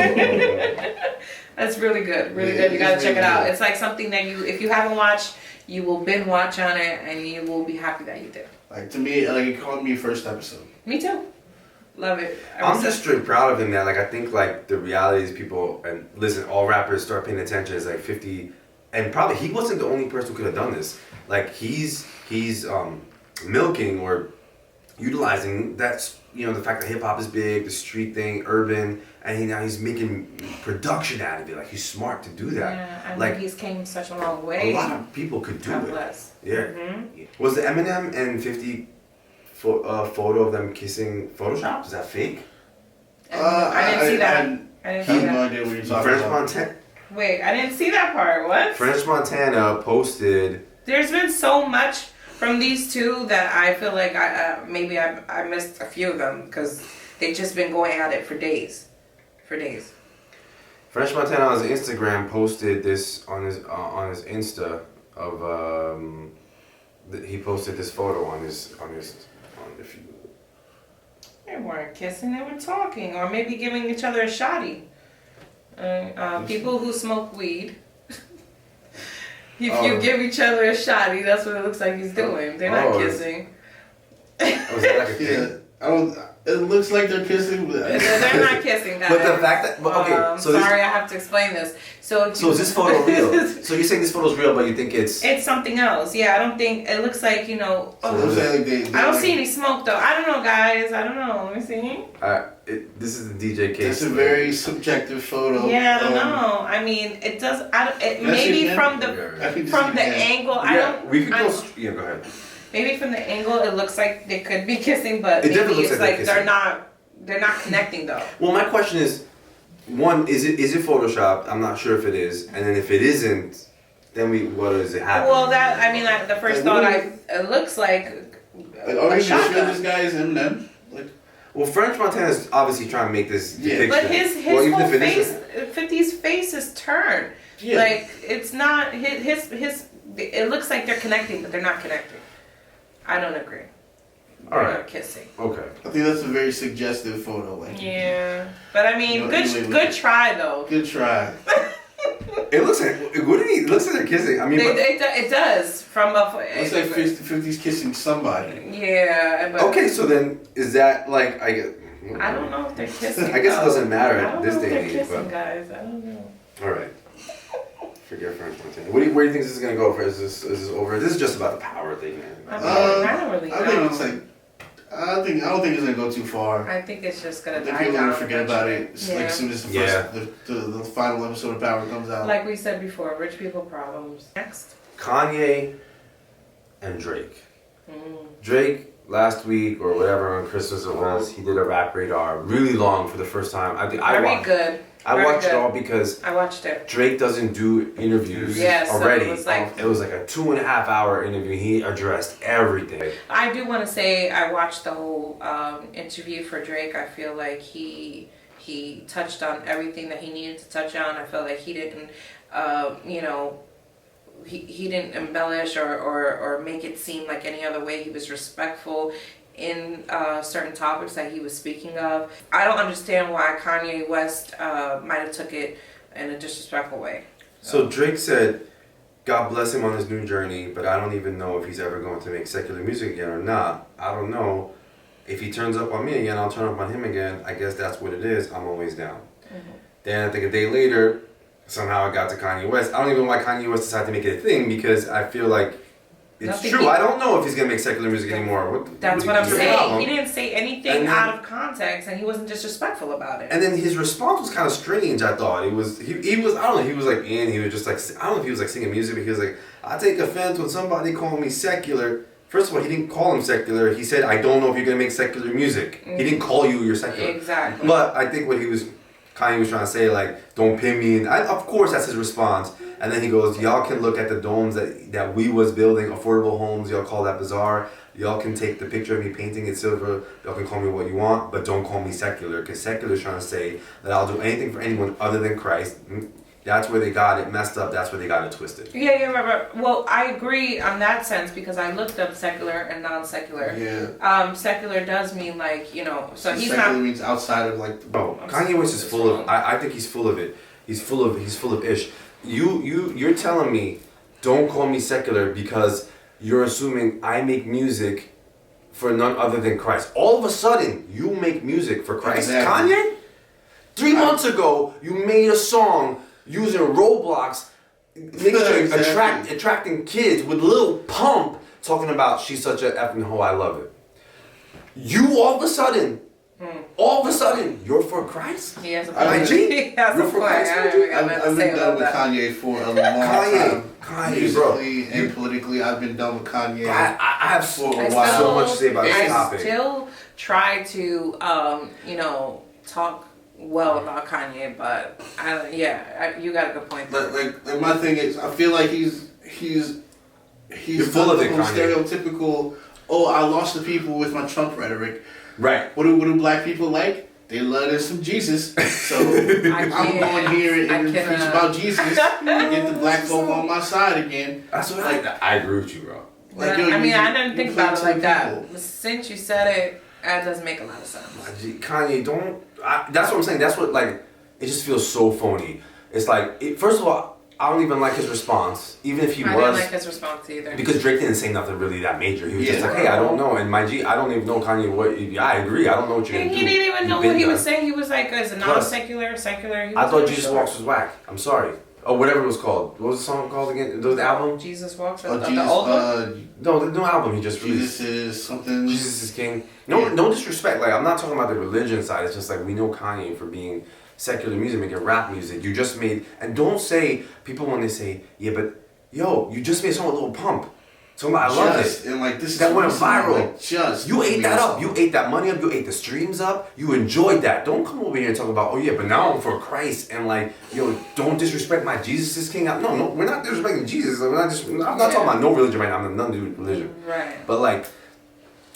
That's really good. Really Yeah, good. You gotta it's check it really out. good. It's like something that if you haven't watched, you will binge watch on it and you will be happy that you did. Like to me, like it caught me first episode. Me too. Love it. I'm just straight proud of him that like I think like the reality is people and listen, all rappers start paying attention is like 50 and probably he wasn't the only person who could have done this. Like he's milking or utilizing that's the fact that hip hop is big, the street thing, urban, and now he's making production out of it. Like he's smart to do that. Yeah, I like mean, he's came such a long way. a lot of people could do God it. bless. Yeah. Mm-hmm. Was the Eminem and 50 photo of them kissing Photoshop? Is that fake? I didn't see that. I didn't I see have no that. idea what you're talking French about. Montana. Wait, I didn't see that part. What? French Montana posted. There's been so much from these two that I feel like maybe I missed a few of them because they've just been going at it for days. French Montana on his Instagram posted this on his Insta of he posted this photo on if you. They weren't kissing, they were talking, or maybe giving each other a shotty. People who smoke weed, if you give each other a shotty, that's what it looks like he's doing. They're not kissing. Was that like a thing? Yeah, I don't. It looks like they're kissing. But They're not kissing, guys. But the fact that so sorry, I have to explain this. So is this photo real? So you're saying this photo's real, but you think it's It's something else. Yeah, I don't think it looks like So I'm saying like I don't see any smoke though. I don't know, guys. I don't know. Let me see. this is the DJ case. It's a very subjective photo. Yeah, I don't know. I mean, it does. Maybe from the angle. I don't. We could I go. don't- Yeah, go ahead. Maybe from the angle, it looks like they could be kissing, but It maybe definitely looks it's like like they're they're not connecting though. Well, my question is, one, is it Photoshopped? I'm not sure if it is, and then if it isn't, then what is it happening? Well, the first thought it looks like Like, are a you sure shotgun. this guy is Eminem? Like, Well, French Montana's obviously trying to make this Yeah. depiction. But his Well, even whole if it face, isn't. 50's face is turned. yeah. Like it's not his. It looks like they're connecting, but they're not connecting. I don't agree. All They're right. not kissing. Okay. I think that's a very suggestive photo. Like, Yeah, but I mean, You know, good anyway, good try though. good try. It looks like it looks like they're kissing. I mean, but, It does from a. Looks like 50's kissing somebody. Yeah, but okay, so then is that like I don't know if they're kissing. I guess it though. doesn't matter I at don't this know if day they're and age, kissing, but guys. I don't know. all right. Forget French Montana. Where do you think this is gonna go? Is this over? This is just about the power thing, man. I don't really know. I think it's like. I don't think it's gonna go too far. I think it's just I gonna think die people are down. gonna forget about it. It's like Yeah. as soon as the Yeah. first, the final episode of Power comes out. Like we said before, rich people problems. Next. Kanye and Drake. Mm. Drake last week or whatever on Christmas it was, he did a rap radar really long for the first time. I think I Very watched. good. I Very watched good. it all because I watched it. Drake doesn't do interviews Yes, so already. it was like- It was like a 2.5 hour interview. He addressed everything. I do want to say I watched the whole interview for Drake. I feel like he touched on everything that he needed to touch on. I felt like he didn't, you know, he didn't embellish or make it seem like any other way. He was respectful in certain topics that he was speaking of. I don't understand why Kanye West might have took it in a disrespectful way. So Drake said, God bless him on his new journey, but I don't even know if he's ever going to make secular music again or not. I don't know. If he turns up on me again, I'll turn up on him again. I guess that's what it is. I'm always down. Then I think a day later, somehow I got to Kanye West. I don't even know why Kanye West decided to make it a thing because I feel like it's Nothing true. he- I don't know if he's going to make secular music anymore. That's what I'm your saying. problem? He didn't say anything And then- out of context, and he wasn't disrespectful about it. And then his response was kind of strange. I thought he was I don't know. He was like he was just like I don't know if he was like singing music, but he was like, I take offense when somebody call me secular. First of all, he didn't call him secular. He said, I don't know if you're gonna make secular music. He didn't call you you're secular. Exactly. But I think what Kanye was trying to say, like, don't pin me in. Of course, that's his response. And then he goes, y'all can look at the domes that we was building, affordable homes. Y'all call that bizarre. Y'all can take the picture of me painting it silver. Y'all can call me what you want, but don't call me secular. Because secular is trying to say that I'll do anything for anyone other than Christ. That's where they got it messed up. That's where they got it twisted. Yeah, right. Well, I agree on that sense because I looked up secular and non-secular. Yeah. Secular does mean like, you know, so he's secular not. means outside of like. Bro, Kanye West is full of. I think he's full of it. He's full of ish. You're telling me, don't call me secular because you're assuming I make music for none other than Christ. All of a sudden, you make music for Christ. Exactly. Kanye? 3 months ago, you made a song using Roblox, making sure Exactly. attracting kids with Lil Pump, talking about she's such a effing hoe, I love it. You all of a sudden, you're for Christ? He has a I point. mean, He has a you're for point. Christ, I don't even got I've nothing to been say done about with that. Kanye for a long time. Kanye, bro. Musically and politically, I've been done with Kanye. I have For a I while. so much to say about this I topic. still try to, you know, talk well about Kanye, but you got a good point. But like my thing is, I feel like he's You're full of done it, the whole Kanye. stereotypical. Oh, I lost the people with my Trump rhetoric. Right. What do black people like? They love us some Jesus. So I'm can't- going here I and preach cannot. about Jesus and get the black folk on my side again. That's what I agree with you, bro. Like, yo, I mean, you- I didn't you think play about it to like the that. people. But since you said it, that doesn't make a lot of sense. Kanye, don't. That's what I'm saying. That's what, like, it just feels so phony. It's like, first of all, I don't even like his response, even if he I was. didn't like his response either. Because Drake didn't say nothing really that major. He was just Yeah. like, hey, I don't know. And my G, I don't even know Kanye what. I agree. I don't know what you're And going he to do. didn't even know You've been what he was done. saying. He was like, as a Plus, non-secular, secular. He I was thought really Jesus short. Walks was whack. I'm sorry. Oh, whatever it was called. What was the song called again? The album? Jesus Walks. Oh, the Jesus, old one? No, the new album he just released. Jesus is something. Jesus is King. No, Yeah. no disrespect. Like, I'm not talking about the religion side. It's just like we know Kanye for being secular music, making rap music. You just made, and don't say people when they say, yeah, but yo, you just made a song with Lil Pump. So I love Just, it. and like this That is went recently, viral. Like, just You ate that up. recently. You ate that money up. You ate the streams up. You enjoyed that. Don't come over here and talk about, oh yeah, but now I'm for Christ and like, yo, don't disrespect my Jesus is King. No, we're not disrespecting Jesus. I'm not talking about no religion right now. I'm none to do with religion. Right. But like,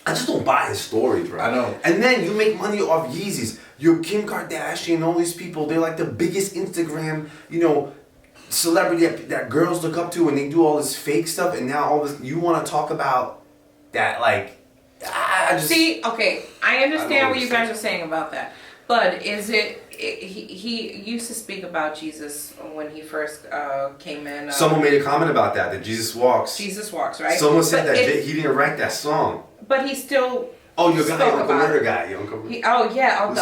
I just don't buy his story, bro. I know. And then you make money off Yeezys. You're Kim Kardashian, all these people, they're like the biggest Instagram, celebrity that girls look up to, and they do all this fake stuff, and now all this, you want to talk about that, like, I just... See, okay, I understand what you guys understand. are saying about that, but is he used to speak about Jesus when he first came in. Someone made a comment about that Jesus Walks. Jesus Walks, right? Someone said But that he didn't write that song. But he still. Oh, your guy, spoke Uncle about Murder it. guy. Uncle Murder. The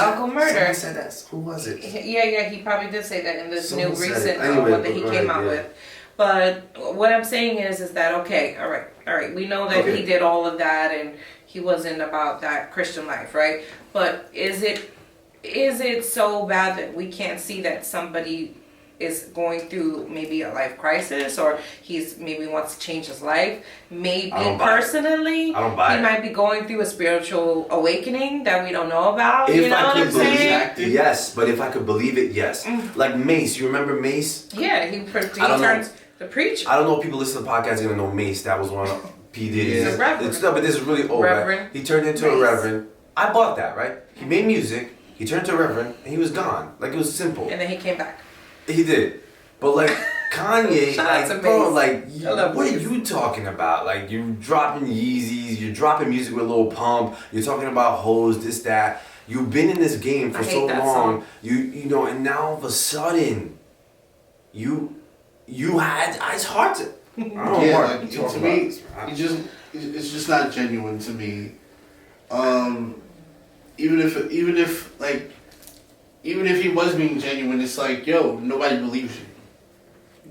Uncle Murder. Someone said that. Who was it? Yeah, he probably did say that in this Someone new said it. recent Anyway, one that he go came ahead, out yeah. with. But what I'm saying is that okay, all right, we know that Okay. he did all of that and he wasn't about that Christian life, right? But is it so bad that we can't see that somebody is going through maybe a life crisis, or he's maybe wants to change his life. Maybe I don't buy it. personally, I don't buy he it. might be going through a spiritual awakening that we don't know about. If You know I what could I'm believe saying? saying? yes, but if I could believe it, yes. Like Mace, you remember Mace? Yeah, he I don't know. turns the preacher. I don't know if people listen to the podcast are gonna know Mace. That was one of P. Diddy's. Yeah. The Reverend. It's, no, but this is really old, right? Reverend He turned into a Mace. reverend. I bought that, right? He made music. He turned to a reverend, and he was gone. Like, it was simple. And then he came back. He did. But like Kanye, Shout out to like bro, Mace. like I love what are Mace. you talking about? Like you dropping Yeezys, you're dropping music with Lil Pump, you're talking about hoes, this, that. You've been in this game for I hate so that long. song. You know, and now all of a sudden, you had it's hard to. I don't know Yeah, Mark, like, you to talking me, about this, man. it's just not genuine to me. Even if he was being genuine, it's like, yo, nobody believes you.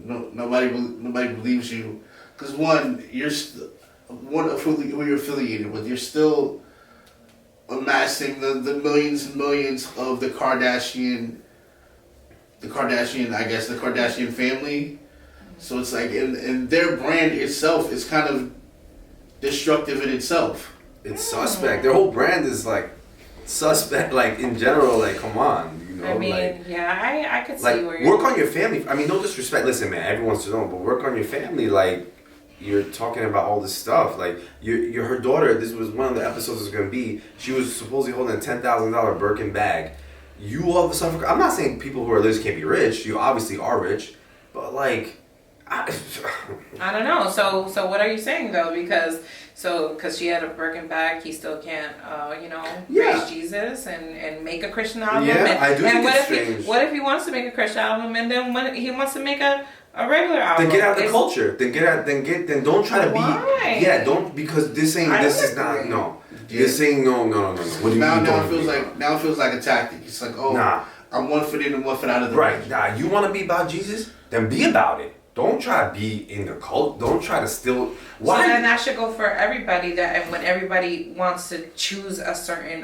No, nobody believes you, because one, you're who you're affiliated with, you're still amassing the millions and millions of the Kardashian, I guess, the Kardashian family. So it's like, and their brand itself is kind of destructive in itself. It's suspect. Their whole brand is like suspect. Like in general, like come on, you know. I mean, like, yeah, I could see like where you're. work on your family. I mean, no disrespect. Listen, man, everyone's to know, but work on your family. Like you're talking about all this stuff. Like you're her daughter. This was one of the episodes was gonna be. She was supposedly holding a $10,000 Birkin bag. You all of a sudden. I'm not saying people who are rich can't be rich. You obviously are rich, but like. I don't know. So what are you saying though? Because she had a Birkin bag, he still can't, Yeah. praise Jesus and make a Christian album. Yeah, and, I do think what it's if strange. what if he wants to make a Christian album and then when he wants to make a regular album? Then get out of the It's- culture. Then don't try to be. Why? Yeah, don't because this ain't. I This don't is not. agree. No. Yeah. This ain't no. What do you Now mean? it don't feels agree? like a tactic. It's like, oh, Nah. I'm 1 foot in and 1 foot out of the Right. way. Nah. You want to be about Jesus? Then be about it. Don't try to be in the cult. Don't try to still. Why? So then that should go for everybody. That and when everybody wants to choose a certain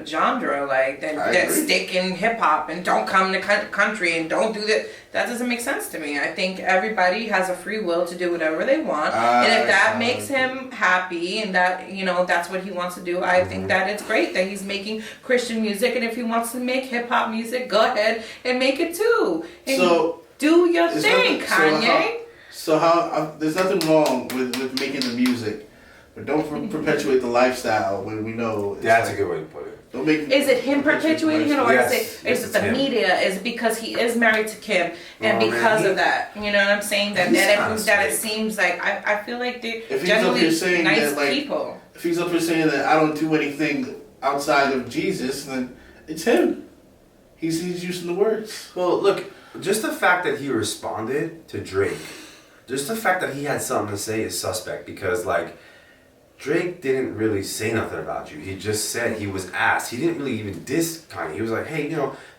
genre, like then I that agree. stick in hip hop and don't come to country and don't do that. That doesn't make sense to me. I think everybody has a free will to do whatever they want, and if that makes him happy and that that's what he wants to do, I think that it's great that he's making Christian music. And if he wants to make hip hop music, go ahead and make it too. And So do your It's thing, nothing- Kanye. so how there's nothing wrong with making the music, but don't perpetuate the lifestyle when we know it's That's a like, good way to put it. Don't make. Is it him perpetuating it, or Yes, is yes, it it's the him. media? Is it because he is married to Kim, and Oh, man, because he- of that, you know what I'm saying? That He's that kinda it slick. seems like I feel like they're If he's up generally here saying nice that, like, people. If he's up here saying that I don't do anything outside of Jesus, then it's him. He's using the words. Well, look, just the fact that he responded to Drake, just the fact that he had something to say is suspect because, like, Drake didn't really say nothing about you. He just said he was asked. He didn't really even diss Kanye. He was like, hey,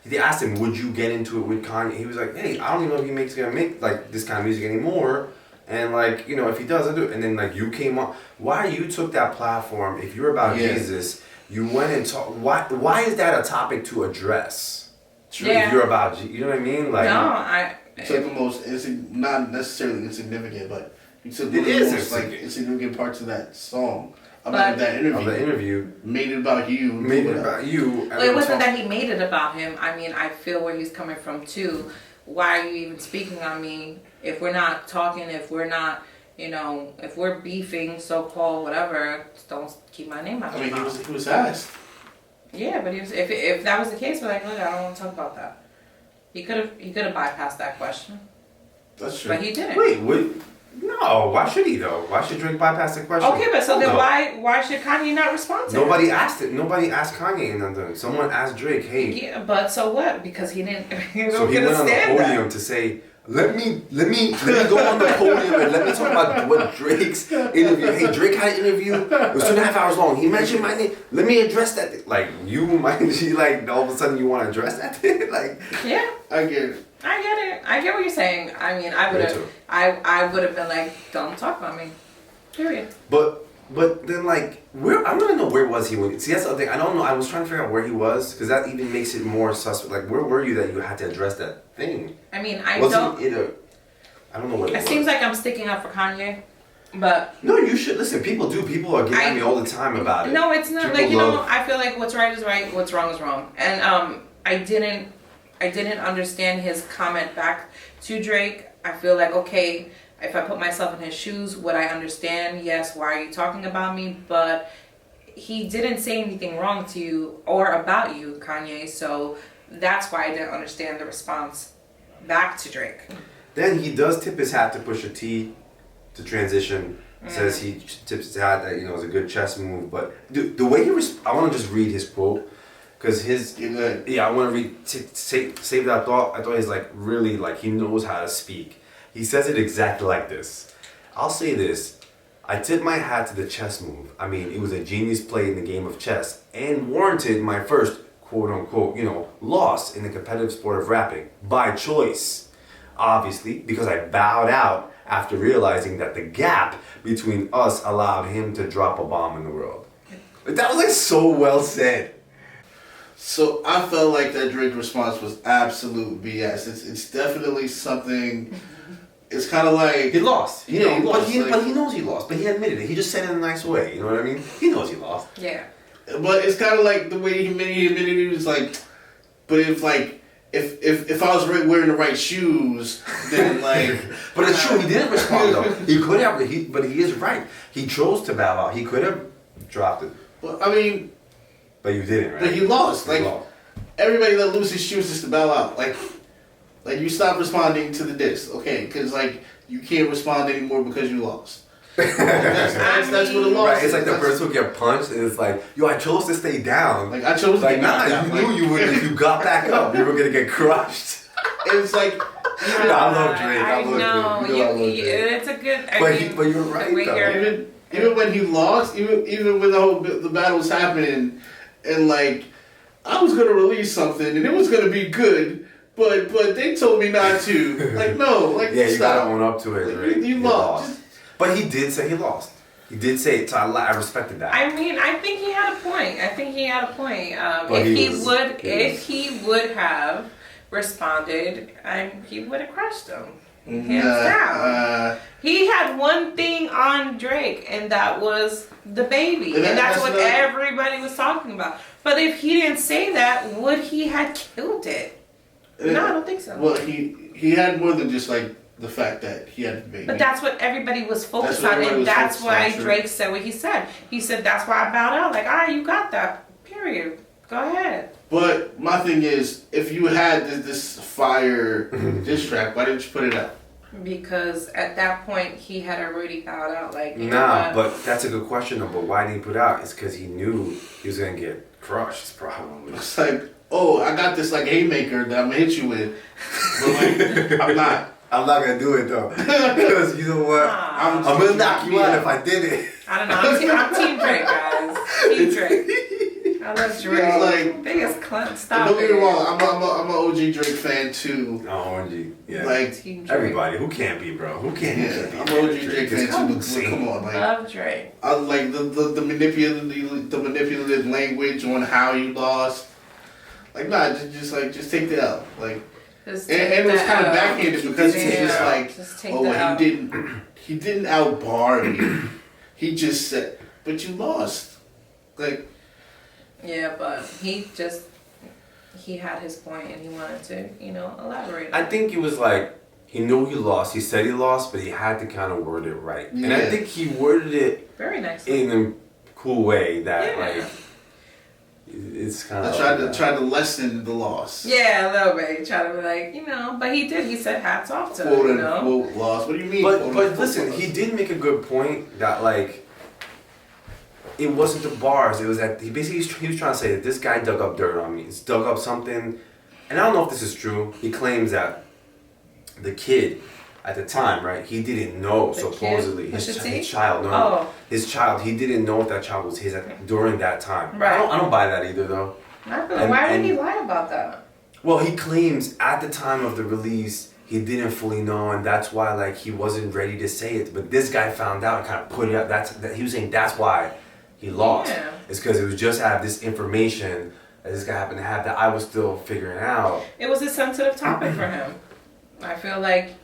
they asked him, would you get into it with Kanye? He was like, hey, I don't even know if he's gonna make, like, this kind of music anymore. And, like, if he does, I do it. And then, like, you came on. Why you took that platform, if you're about Yeah. Jesus, you went and talked. Why is that a topic to address? Yeah. If you're about, you know what I mean? Like, You took the most not necessarily insignificant, but you took one It of is the most insignificant. insignificant parts of that song But- about that interview. of the interview, Made it about you. made it about you. Well, it wasn't that he made it about him. I mean, I feel where he's coming from too. Why are you even speaking on me if we're not talking? If we're not, if we're beefing, so called, whatever. Just don't keep my name out I of mean, your mouth. he was asked. Yeah, but if that was the case, we're like, look, I don't want to talk about that. He could have bypassed that question, That's true. but he didn't. Wait, what? No, why should he though? Why should Drake bypass the question? Okay, but so Hold then up. why should Kanye not respond to Nobody it? asked it. Nobody asked Kanye nothing. Someone asked Drake, hey. Yeah, but so what? Because he didn't. He So don't he went on the understand that. podium to say, let me go on the podium and let me talk about what Drake's interview. Hey, Drake had an interview. It was 2.5 hours long. He mentioned my name. Let me address that. Like you might be like all of a sudden you want to address that thing. Like Yeah. I get it. I get it. I get what you're saying. I mean, I would Me have. too. I would have been like, don't talk about me. Period. But But then, like, where I want to know where was he when? See, that's the other thing. I don't know. I was trying to figure out where he was because that even makes it more suspect. Like, where were you that you had to address that thing? I mean, I Wasn't don't. it a? I don't know what it It was. seems like I'm sticking up for Kanye, but No, you should listen. People do. People are getting at me all the time about it. no, it's not People like, you know. love- I feel like what's right is right, what's wrong is wrong, and I didn't understand his comment back to Drake. I feel like, okay, if I put myself in his shoes, would I understand? Yes. Why are you talking about me? But he didn't say anything wrong to you or about you, Kanye. So that's why I didn't understand the response back to Drake. Then he does tip his hat to Pusha T to transition. Says he tips his hat that, you know, it's a good chess move. But the way he I want to just read his quote because his You're good. yeah, I want to read save that thought. I thought he's like really like he knows how to speak. He says it exactly like this. I'll say this. I tip my hat to the chess move. I mean, it was a genius play in the game of chess and warranted my first quote unquote, you know, loss in the competitive sport of rapping by choice. Obviously, because I bowed out after realizing that the gap between us allowed him to drop a bomb in the world. That was like so well said. So I felt like that Drake response was absolute BS. It's definitely something. It's kind of like He lost. Yeah, You know, he lost, but he knows he lost. But he admitted it. He just said it in a nice way. You know what I mean? He knows he lost. Yeah. But it's kind of like the way he admitted it. He was like, but if I was wearing the right shoes, then like. But it's true. He didn't respond though. He could have. But he is right. He chose to bow out. He could have dropped it. Well, I mean, But you didn't, right? but he lost. He Like lost. everybody that loses shoes is to bow out. Like you stop responding to the diss, okay? Because like you can't respond anymore because you lost. That's what a loss Right. is. It's like the That's- person who get punched, and it's like, yo, I chose to stay down. Like I chose to Like, get nah, knocked out. you Like, knew you would. If you got back up, you were gonna get crushed. It's like I love Drake. I love know. Drake. You know I love Drake. It's a good. I But mean, but you're the right way though. you're- even when he lost, even when the battle was happening, and like I was gonna release something and it was gonna be good, but they told me not to. Like no, like Yeah, you stop. gotta own up to it. Like, Drake. you lost. But he did say he lost. He did say it, so I respected that. I mean, I think he had a point. But If he he would have responded, he would have crushed him. Hands Nah, down. He had one thing on Drake, and that was the baby, And and that's what not- everybody was talking about. But if he didn't say that, would he have killed it? No, I don't think so. Well, he had more than just like the fact that he had the baby. But that's what everybody was focused That's what on, everybody and was that's focused why on, sure. Drake said what he said. He said, that's why I bowed out. Like, all right, you got that. Period. Go ahead. But my thing is, if you had this fire diss track, why didn't you put it out? Because at that point, he had already bowed out. Like, you know Nah, what? but that's a good question though. But why didn't he put it out? It's because he knew he was gonna get crushed. Probably. It's like, oh, I got this like haymaker that I'm gonna hit you with, but like I'm not. I'm not gonna do it though, because you know what? Nah. I'm gonna knock you out if I did it. I don't know. I'm Team Drake, guys. Team Drake. I love Drake. Yeah, like- Biggest cunt. Stop Don't get it. me wrong, I'm an OG Drake fan too. Oh, OG. Yeah. Like, Team Drake. Everybody, who can't be, bro? Who can't? yeah, be I'm an OG Drake fan It's too. But insane. come on, like, Love Drake. I like the manipulative language on how you lost. Like, nah, just take the L. Like, Just and take it was the kind of L. backhanded because he's Yeah. just like, Just take oh, the well, L. he didn't outbar me. He just said, but you lost. Like, Yeah, but he had his point and he wanted to, elaborate. I think it was like he knew he lost. He said he lost, but he had to kind of word it right. And I Yeah. think he worded it Very nice. in a cool way that Yeah. like it's kind I of tried to lessen the loss. Yeah, a little bit. He tried to be like, but he did. He said hats off to Quote him, unquote loss. What do you mean? But quote but unquote listen, loss? he did make a good point that like it wasn't the bars. It was that he basically he was trying to say that this guy dug up dirt on me. He's dug up something, and I don't know if this is true. He claims that the kid at the time, right? He didn't know The kid? supposedly Pusha T? his child. No, Oh. his child. He didn't know if that child was his during that time. Right. I don't buy that either though. Not really. And- Why would and- he lie about that? Well, he claims at the time of the release, he didn't fully know, and that's why like he wasn't ready to say it. But this guy found out and kind of put it out. He was saying that's why he lost. Yeah. It's because it was just have this information that this guy happened to have that I was still figuring out. It was a sensitive topic for him. I feel like,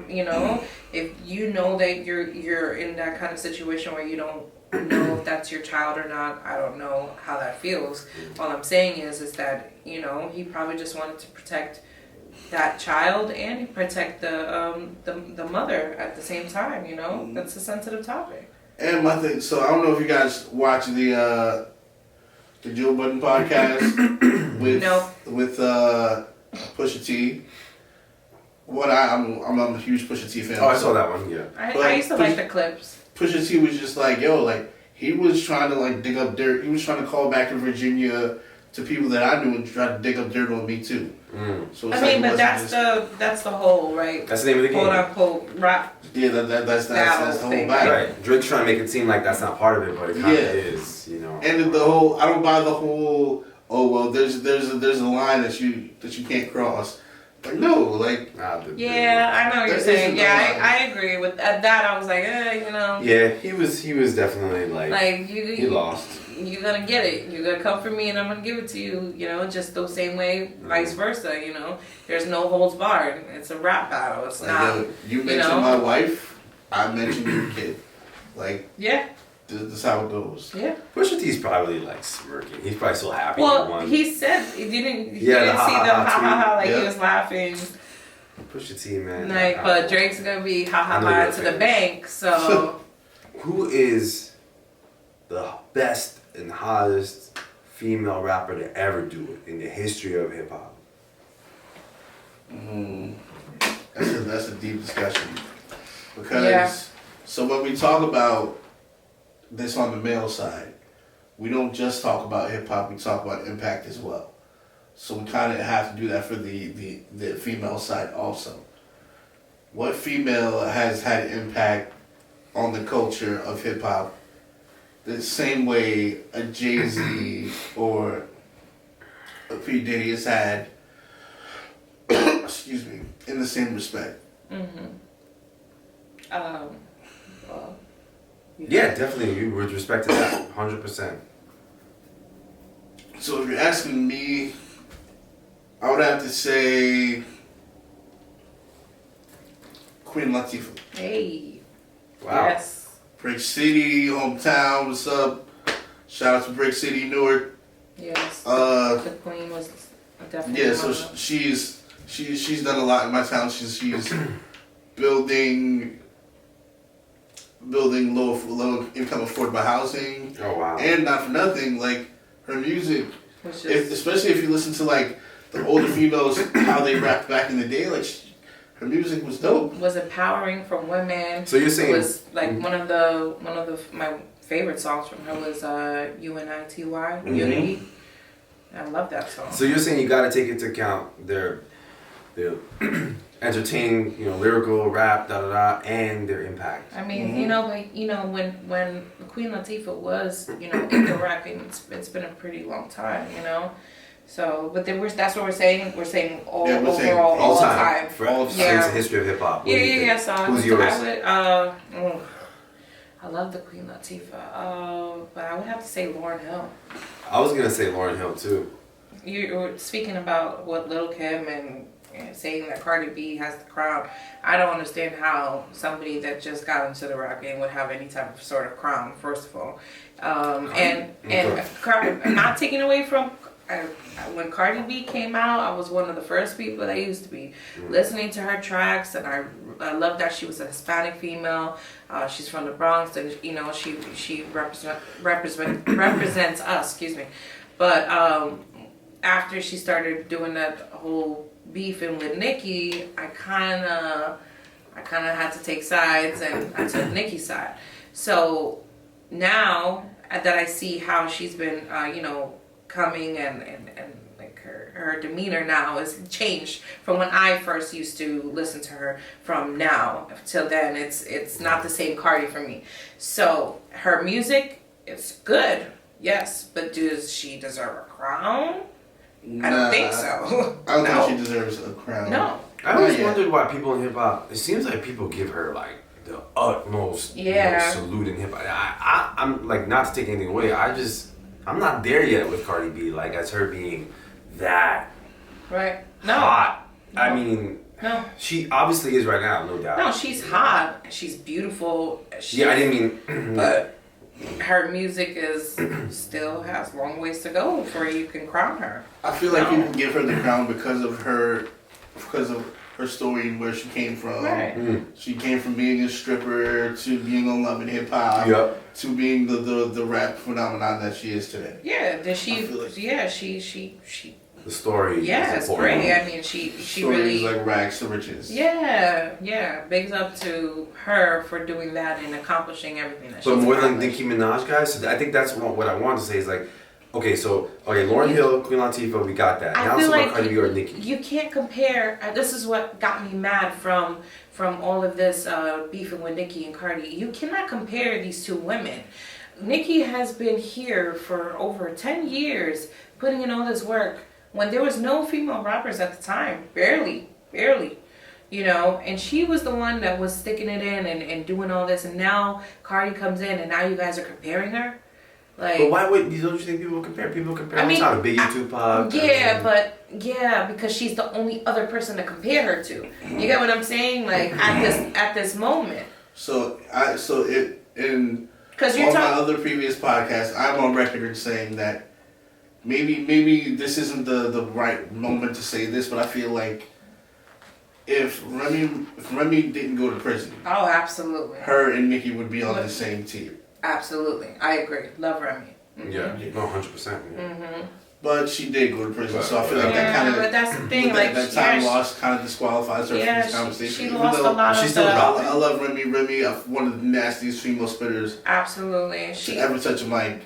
you know, if you know that you're in that kind of situation where you don't know if that's your child or not, I don't know how that feels. All I'm saying is that, you know, he probably just wanted to protect that child and protect the mother at the same time. You know, that's a sensitive topic. And my thing, so I don't know if you guys watch the Joe Budden podcast with Pusha T. I'm a huge Pusha T fan. Oh, I saw that one. Yeah. I used to like the clips. Pusha T was just like, yo, like he was trying to like dig up dirt. He was trying to call back to Virginia to people that I knew and try to dig up dirt on me too. So it's I mean, like, but that's the whole right. That's the name of the game. Quote unquote rap. Yeah, that's the whole thing. battle. Right. Drake's trying to make it seem like that's not part of it, but it kind of is, you know. And the whole, I don't buy the whole. Oh well, there's a line that you can't cross. Like no, like. Yeah, I know what you're saying. Yeah, I agree with that. I was like, you know. Yeah, he was definitely like he lost. You're gonna get it. You're gonna come for me, and I'm gonna give it to you. You know, just the same way, vice versa. You know, there's no holds barred. It's a rap battle. It's like, not. Yo, you mentioned my wife. I mentioned your kid. Like. Yeah. This is how it goes. Yeah. Pusha T's probably like smirking. He's probably so happy he Well, won. he said he didn't. He Yeah, didn't see the ha ha ha like Yeah. he was laughing. Pusha T, man. Like, but Drake's gonna be ha ha ha to the bank. So. Who is the best and hottest female rapper to ever do it in the history of hip hop? That's a deep discussion. Because so when we talk about this on the male side, we don't just talk about hip hop, we talk about impact as well. So we kind of have to do that for the female side also. What female has had impact on the culture of hip hop the same way a Jay-Z or a P. Diddy has had, excuse me, in the same respect? Well, Yeah, definitely. With respect to that, 100%. So if you're asking me, I would have to say Queen Latifah. Hey. Wow. Yes. Brick City, hometown, what's up? Shout out to Brick City, Newark. Yes. Uh, The Queen was definitely. Yeah, so she's done a lot in my town. She's building low income affordable housing. Oh, wow. And not for nothing, like her music, Which especially if you listen to like the older females, how they rapped back in the day, like her music was dope. was empowering for women. So you're saying It was like one of my favorite songs from her was UNITY, Unity. I love that song. So you're saying you got to take into account their entertaining, lyrical rap, and their impact. I mean, when Queen Latifah was, into rapping, it's been a pretty long time, So, but then that's what we're saying. We're saying overall, all time. For all since the history of hip hop. Yeah. So who's yours? I love the Queen Latifah, but I would have to say Lauryn Hill. I was gonna say Lauryn Hill too. You were speaking about what Lil' Kim and saying that Cardi B has the crown. I don't understand how somebody that just got into the rap game would have any type of sort of crown. First of all, and not taking away from. When Cardi B came out, I was one of the first people that used to be listening to her tracks, and I love that she was a Hispanic female. She's from the Bronx, and she represents us. Excuse me, but after she started doing that whole beefing with Nicki, I kind of had to take sides, and I took Nicki's side. So now that I see how she's been, coming and like her demeanor now has changed from when I first used to listen to her from now till then. It's not the same Cardi for me. So her music is good, yes, but does she deserve a crown? I don't think so. I don't think she deserves a crown. No. I always Yeah. wondered why people in hip hop. It seems like people give her like the utmost salute in hip hop. I'm like, not to take anything away. I'm not there yet with Cardi B. Like as her being that Right. No. hot. I No. mean, No. she obviously is right now, no doubt. No, she's hot. She's beautiful. Yeah, I didn't mean. But her music is still has long ways to go before you can crown her. I feel like No. people give her the crown because of her story and where she came from. Right. She came from being a stripper to being on Love and Hip Hop Yep. to being the rap phenomenon that she is today. Yeah. Did she? I feel like- Yeah. She. The story. Yeah, is it's important. great. I mean, she Stories really. like rags to riches. Yeah. Bigs up to her for doing that and accomplishing everything that she's But more than accomplished. Nicki Minaj, guys. So I think that's what I wanted to say is like, okay, so Lauryn Hill, Queen Latifah, we got that. I Now feel it's about like Cardi B or Nicki. you can't compare. This is what got me mad from all of this beefing with Nicki and Cardi. You cannot compare these two women. Nicki has been here for over 10 years, putting in all this work when there was no female rappers at the time, barely, you know. And she was the one that was sticking it in and doing all this. And now Cardi comes in, and now you guys are comparing her. Like, But why don't you think people compare? People compare I all the mean, time. Biggie, Tupac. Yeah, because she's the only other person to compare her to. You get what I'm saying? Like at this moment. In Because you're on my talking. other previous podcasts, I'm on record saying that maybe this isn't the right moment to say this, but I feel like if Remy didn't go to prison, Oh, absolutely, her and Nicki would be on the same team. absolutely. I agree. Love Remy. Yeah, no, 100%. Yeah. But she did go to prison, so I feel like Yeah, that kind of but that's the thing. Like, that time yeah, lost kind of disqualifies her yeah, from this conversation. she Even lost a though lot she's of still the. relevant. I love Remy. Remy, one of the nastiest female spitters Absolutely, to she. ever touch a mic.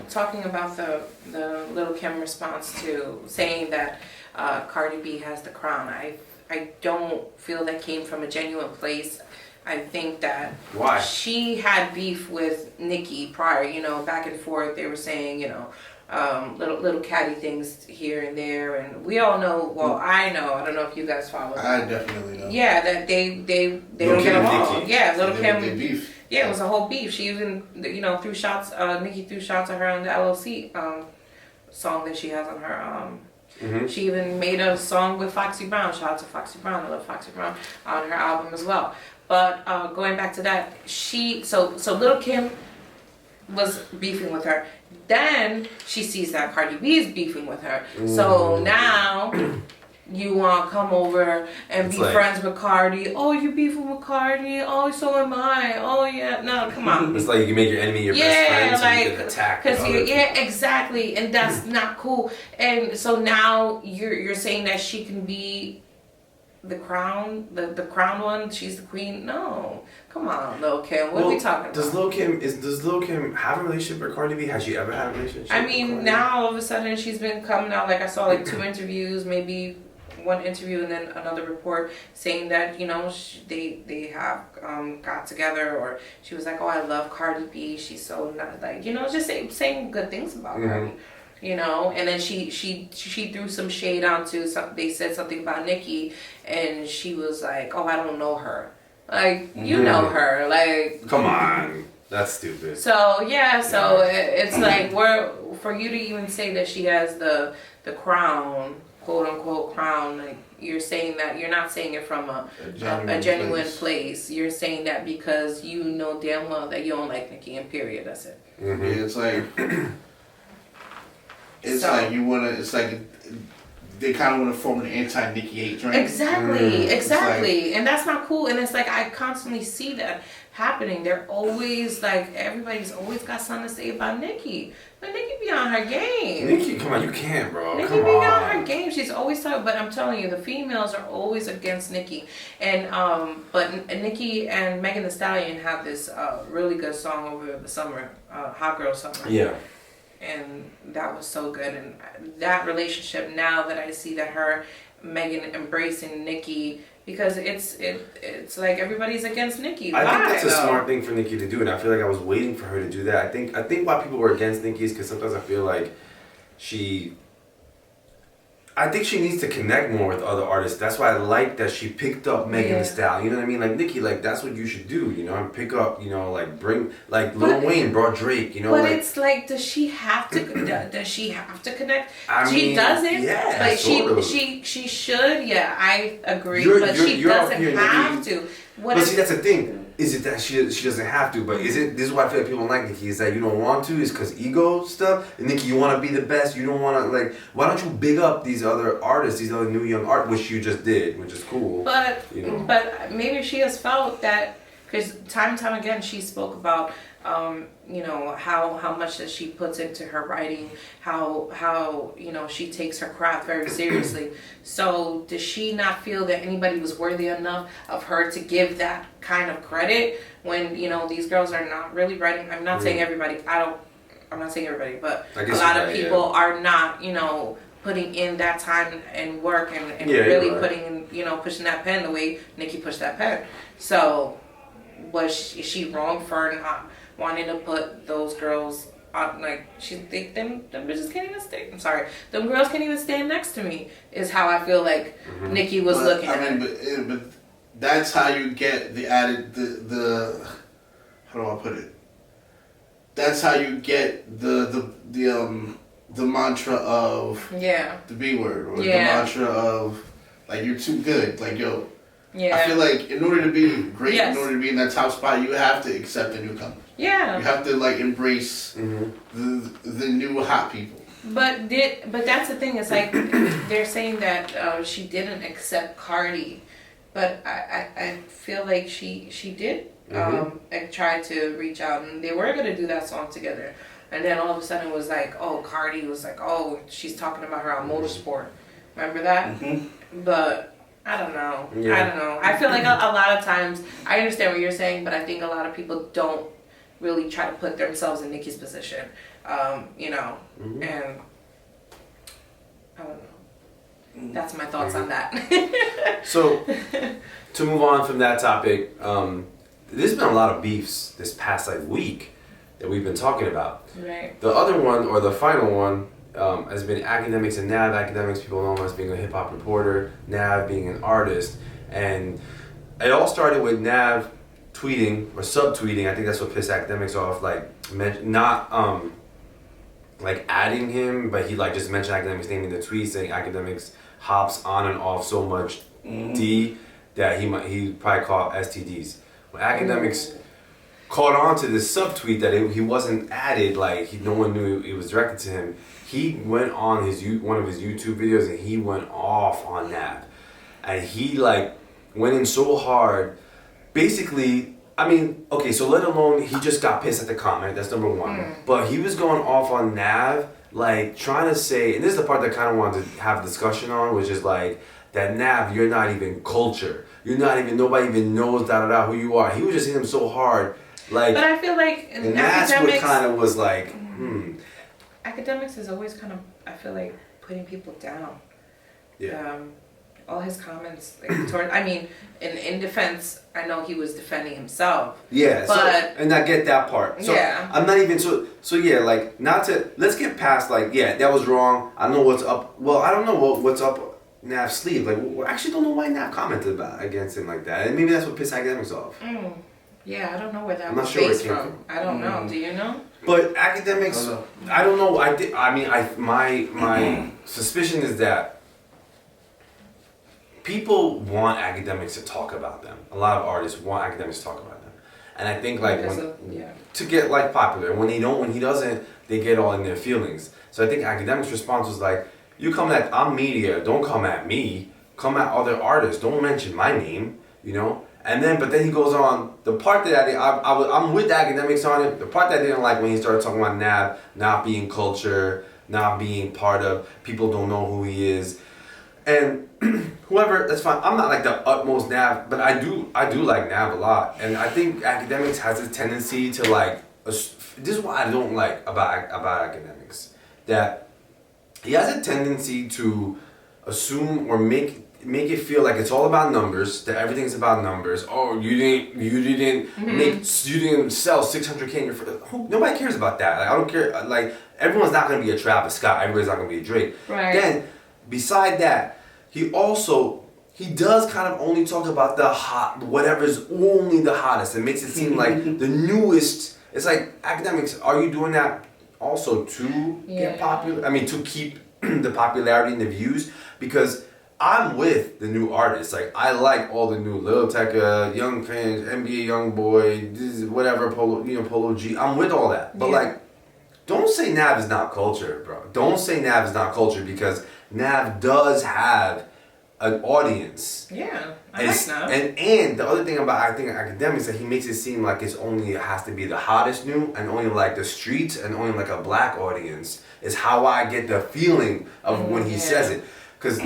Talking about the Little Kim response to saying that Cardi B has the crown. I don't feel that came from a genuine place. I think that Why? she had beef with Nicki prior, you know, back and forth. They were saying, you know, little catty things here and there, and we all know. Well, I know. I don't know if you guys follow. I definitely know. Yeah, that they Lil' don't Kim get and along. Nicki. Yeah, Little Kim. They beef. Yeah, it was a whole beef. She even, you know, threw shots. Nicki threw shots at her on the LLC song that she has on her. She even made a song with Foxy Brown. Shout out to Foxy Brown. I love Foxy Brown on her album as well. But going back to that, so Little Kim was beefing with her. Then she sees that Cardi B is beefing with her. So now you want to come over and It's be like- friends with Cardi. Oh, you beefing with Cardi. Oh, so am I. Oh, yeah. No, come on. It's like you can make your enemy your best friend, so you can attack. Because other yeah, people. exactly, and that's not cool. And so now you're saying that she can be the crown, the crown one. She's the queen. No, come on, Lil Kim. What are we talking Does about? Does Lil Kim have a relationship with Cardi B? Has she ever had a relationship? I with mean, Cardi? now all of a sudden she's been coming out. Like I saw like 2 interviews, maybe one interview and then another report saying that, you know, they have got together, or she was like, oh, I love Cardi B. She's so not, like, you know, just saying good things about Cardi. You know, and then she threw some shade onto some. They said something about Nicki, and she was like, "Oh, I don't know her." Like, you know her, like. Come on, that's stupid. So yeah, so it's like for you to even say that she has the crown, quote unquote crown. Like, you're saying that you're not saying it from a genuine place. You're saying that because you know damn well that you don't like Nicki, and period. That's it. Yeah, it's like So- like you wanna. It's like they kind of want to form an anti-Nicki hate train. Exactly, and that's not cool. And it's like I constantly see that happening. They're always like everybody's always got something to say about Nicki, but Nicki be on her game. Nicki, come on, you can't, bro. Nicki Come be on her on. game. She's always talking, but I'm telling you, the females are always against Nicki. And but Nicki and Megan Thee Stallion have this really good song over the summer, Hot Girl Summer. Yeah. And that was so good. And that relationship, now that I see that Megan embracing Nicki, because it's like everybody's against Nicki. I think Why, that's a though? smart thing for Nicki to do, and I feel like I was waiting for her to do that. I think why people were against Nicki is because sometimes I feel like she. I think she needs to connect more with other artists. That's why I like that she picked up Megan Thee Stallion. You know what I mean? Like Nicki, like that's what you should do. You know, and pick up. You know, like bring like Lil Wayne brought Drake. You know, but like, it's like, does she have to? Does she have to connect? I She mean, doesn't. yeah, but sort of. she should. Yeah, I agree. But she you're up doesn't here, have Nicki. to. What But if, see, that's the thing. Is it that she doesn't have to? But is it? This is why I feel like people don't like Nicki. Is that you don't want to? Is because ego stuff? And Nicki, you want to be the best. You don't want to like. Why don't you big up these other artists, these other new young art, which you just did, which is cool. But you know? but maybe she has felt that, because time and time again she spoke about you know, how much that she puts into her writing, how you know, she takes her craft very seriously. So does she not feel that anybody was worthy enough of her to give that kind of credit when, you know, these girls are not really writing? I'm not saying everybody. I'm not saying everybody, but I a guess lot you're of right, people are not, you know, putting in that time and work and Yeah, really you're right. putting in, you know, pushing that pen the way Nicki pushed that pen. So is she wrong for not wanting to put those girls on? Like, them bitches can't even stay. I'm sorry, them girls can't even stand next to me. Is how I feel like Nicki was But, looking I at mean, it. but that's how you get the added the how do I put it? That's how you get the mantra of Yeah, the B word, or Yeah. the mantra of like you're too good. Like yo, yeah, I feel like in order to be great, Yes. in order to be in that top spot, you have to accept the newcomers. You yeah. have to like embrace the new hot people. But that's the thing. It's like they're saying that she didn't accept Cardi, but I feel like she did. And tried to reach out, and they were gonna do that song together, and then all of a sudden it was like, oh, Cardi was like, oh, she's talking about her on Motorsport. Remember that? But I don't know. Yeah. I don't know. I feel like a lot of times I understand what you're saying, but I think a lot of people don't really try to put themselves in Nicki's position. You know, and I don't know. That's my thoughts on that. So, to move on from that topic, there's been a lot of beefs this past like week that we've been talking about. Right. The other one, or the final one, has been Academics and Nav. Academics, people know him as being a hip hop reporter, Nav being an artist, and it all started with Nav tweeting or subtweeting. I think that's what pissed Academics off. Like, not like adding him, but he like just mentioned Academics' name in the tweet, saying Academics hops on and off so much D that he probably caught STDs. When Academics caught on to this subtweet that he wasn't added, like no one knew it was directed to him, he went on one of his YouTube videos and he went off on that, and he like went in so hard. Basically, I mean, okay, so let alone he just got pissed at the comment. That's number one. But he was going off on Nav, like trying to say, and this is the part that I kind of wanted to have a discussion on, which is like that Nav, you're not even culture. You're not even, nobody even knows who you are. He was just hitting him so hard, like. But I feel like And that's what kind of was like, Academics is always kind of, I feel like, putting people down. Yeah. All his comments, like, toward, I mean, in defense, I know he was defending himself. Yeah, But- and I get that part. So Yeah. I'm not even so yeah, like let's get past like, yeah, that was wrong. I don't know what's up. Well, I don't know what's up Nav's sleeve. Like, I actually don't know why Nav commented against him like that. And maybe that's what pissed Academics off. Yeah, I don't know where that I'm was not sure where it based came from. I don't know. Do you know? But Academics, I don't know. My suspicion is that people want Academics to talk about them. A lot of artists want Academics to talk about them, and I think like to get like popular. When he doesn't, they get all in their feelings. So I think Academics' response was like, "You come at I'm media. Don't come at me. Come at other artists. Don't mention my name. You know." But then he goes on, the part that I'm with Academics on it, the part that I didn't like when he started talking about Nav not being culture, not being part of, people don't know who he is. And whoever, that's fine. I'm not like the utmost Nav, but I do like Nav a lot. And I think Academics has a tendency to like, this is what I don't like about Academics, that he has a tendency to assume or make it feel like it's all about numbers, that everything's about numbers. Oh, you didn't sell 600K in your first. Nobody cares about that. Like, I don't care. Like, everyone's not going to be a Travis Scott. Everybody's not going to be a Drake. Right. Then beside that, he does kind of only talk about the hot, whatever's only the hottest. It makes it seem like the newest. It's like academics. Are you doing that also to get popular? I mean, to keep the popularity and the views? Because I'm with the new artists. Like I like all the new Lil Tecca, Young Fans, NBA YoungBoy, this is whatever Polo G. I'm with all that. But like, don't say Nav is not culture, bro. Don't say Nav is not culture because Nav does have an audience. Yeah, I like Nav. And the other thing about I think academics that he makes it seem like it has to be the hottest new and only like the streets and only like a black audience is how I get the feeling of when he says it. Because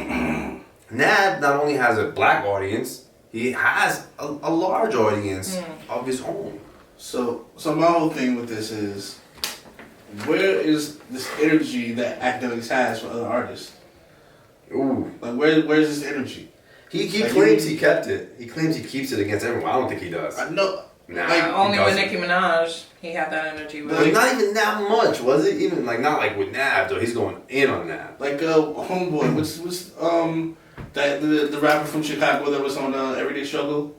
Nav not only has a black audience, he has a large audience of his own. So my whole thing with this is, where is this energy that academics has for other artists? Ooh. Like where's this energy? He claims he kept it. He claims he keeps it against everyone. I don't think he does. No. Nah, Like, only with Nicki Minaj, he had that energy with. Like, not even that much, was it? Even like not like with Nav though. He's going in on Nav. Like Homeboy, what's that the rapper from Chicago that was on Everyday Struggle?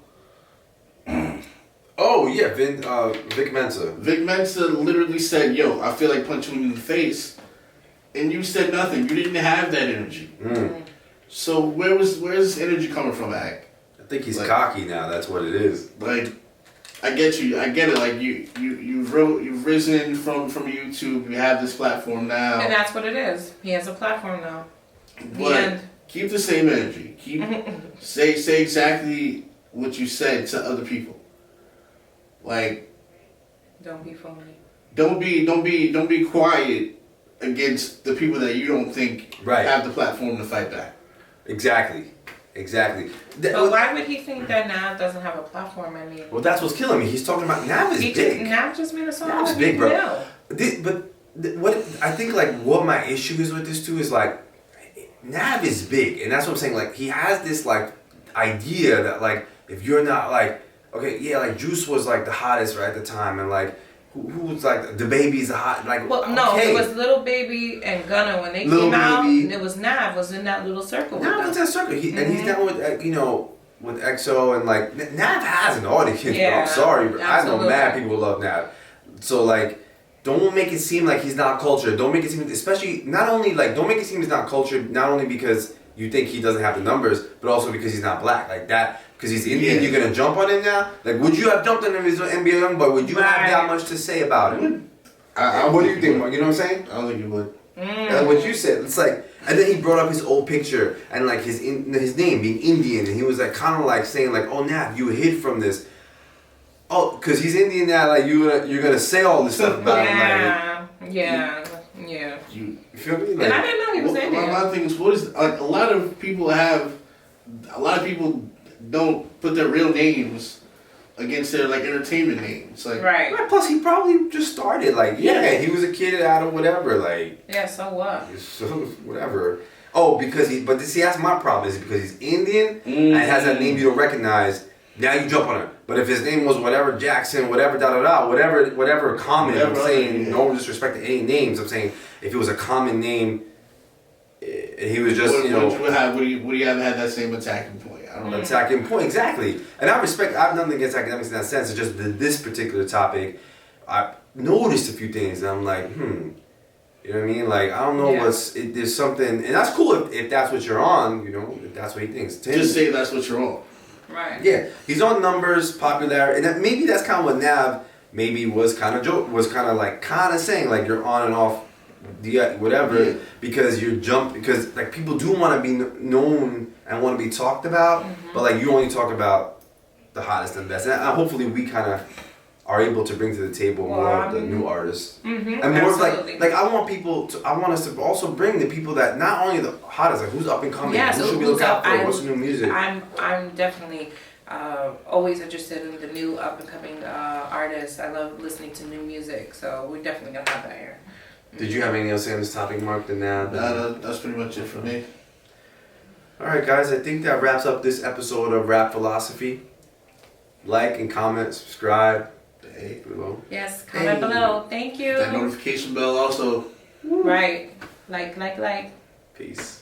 Oh yeah, Vic Mensa. Vic Mensa literally said, "Yo, I feel like punching him in the face," and you said nothing. You didn't have that energy. So where's this energy coming from, Ak? I think he's cocky now. That's what it is. Like, I get you. I get it. Like you've risen from YouTube. You have this platform now. And that's what it is. He has a platform now. But keep the same energy. Keep say exactly what you said to other people. Like, don't be phony. Don't be quiet against the people that you don't think have the platform to fight back. Exactly. But why would he think that Nav doesn't have a platform? I mean, well, that's what's killing me. He's talking about Nav is big. Nav just made a song. Nav's big, bro. What I think, like, what my issue is with this too is like, Nav is big, and that's what I'm saying. Like, he has this like idea that like if you're not like like Juice was like the hottest right at the time, and like who was like the Baby's the hot like. Well, no, it was Lil Baby and Gunna when they came out. And it was Nav was in that little circle. Nav was in that circle. And he's down with with EXO and like Nav has an audience. Bro. I'm sorry, but I know mad people love Nav. So like, don't make it seem like he's not cultured. Don't make it seem, especially don't make it seem he's not cultured. Not only because you think he doesn't have the numbers, but also because he's not black like that. Because he's Indian, you're gonna jump on him now. Like, would you have jumped on him as an NBA YoungBoy? Would you have that much to say about him? What do you think, Mark? You know what I'm saying? I don't think you would. Like what you said, it's like, and then he brought up his old picture and like his name being Indian, and he was like kind of like saying like, "Oh, Nav, you hid from this." Oh, because he's Indian now, like you're gonna say all this stuff about him. Like, yeah. You feel me? Like, and I didn't know he was Indian. My thing is, a lot of people don't put their real names against their like entertainment names. Like, right. Plus, he probably just started. Like, he was a kid out of whatever. Like, so what? So whatever. Oh, but see, that's my problem. Is because he's Indian and has that name you don't recognize. Now you jump on him. But if his name was whatever Jackson, whatever whatever common. I'm saying no disrespect to any names. I'm saying if it was a common name, he was just would you have had that same attacking point? I don't know. Attacking point, exactly. And I have nothing against academics in that sense. It's just this particular topic, I noticed a few things, and I'm like, you know what I mean? Like, I don't know there's something, and that's cool if that's what you're on, if that's what he thinks. Just say that's what you're on. Right. Yeah, he's on numbers, popularity, and maybe that's kind of what Nav maybe was kind of saying, like, you're on and off whatever, because because like people do want to be known and want to be talked about, but like you only talk about the hottest and best, and hopefully we kind of are able to bring to the table more of the new artists, and more of like I want us to also bring the people that not only the hottest, like who's up and coming, who should we look out for, what's the new music. I'm definitely always interested in the new up and coming artists. I love listening to new music, so we're definitely gonna have that here. Did you have anything else on this topic, Mark? That's pretty much it for me. Alright guys, I think that wraps up this episode of Rap Philosophy. Like and comment, subscribe. Below. Yes, comment below. Thank you. That notification bell also. Right. Like. Peace.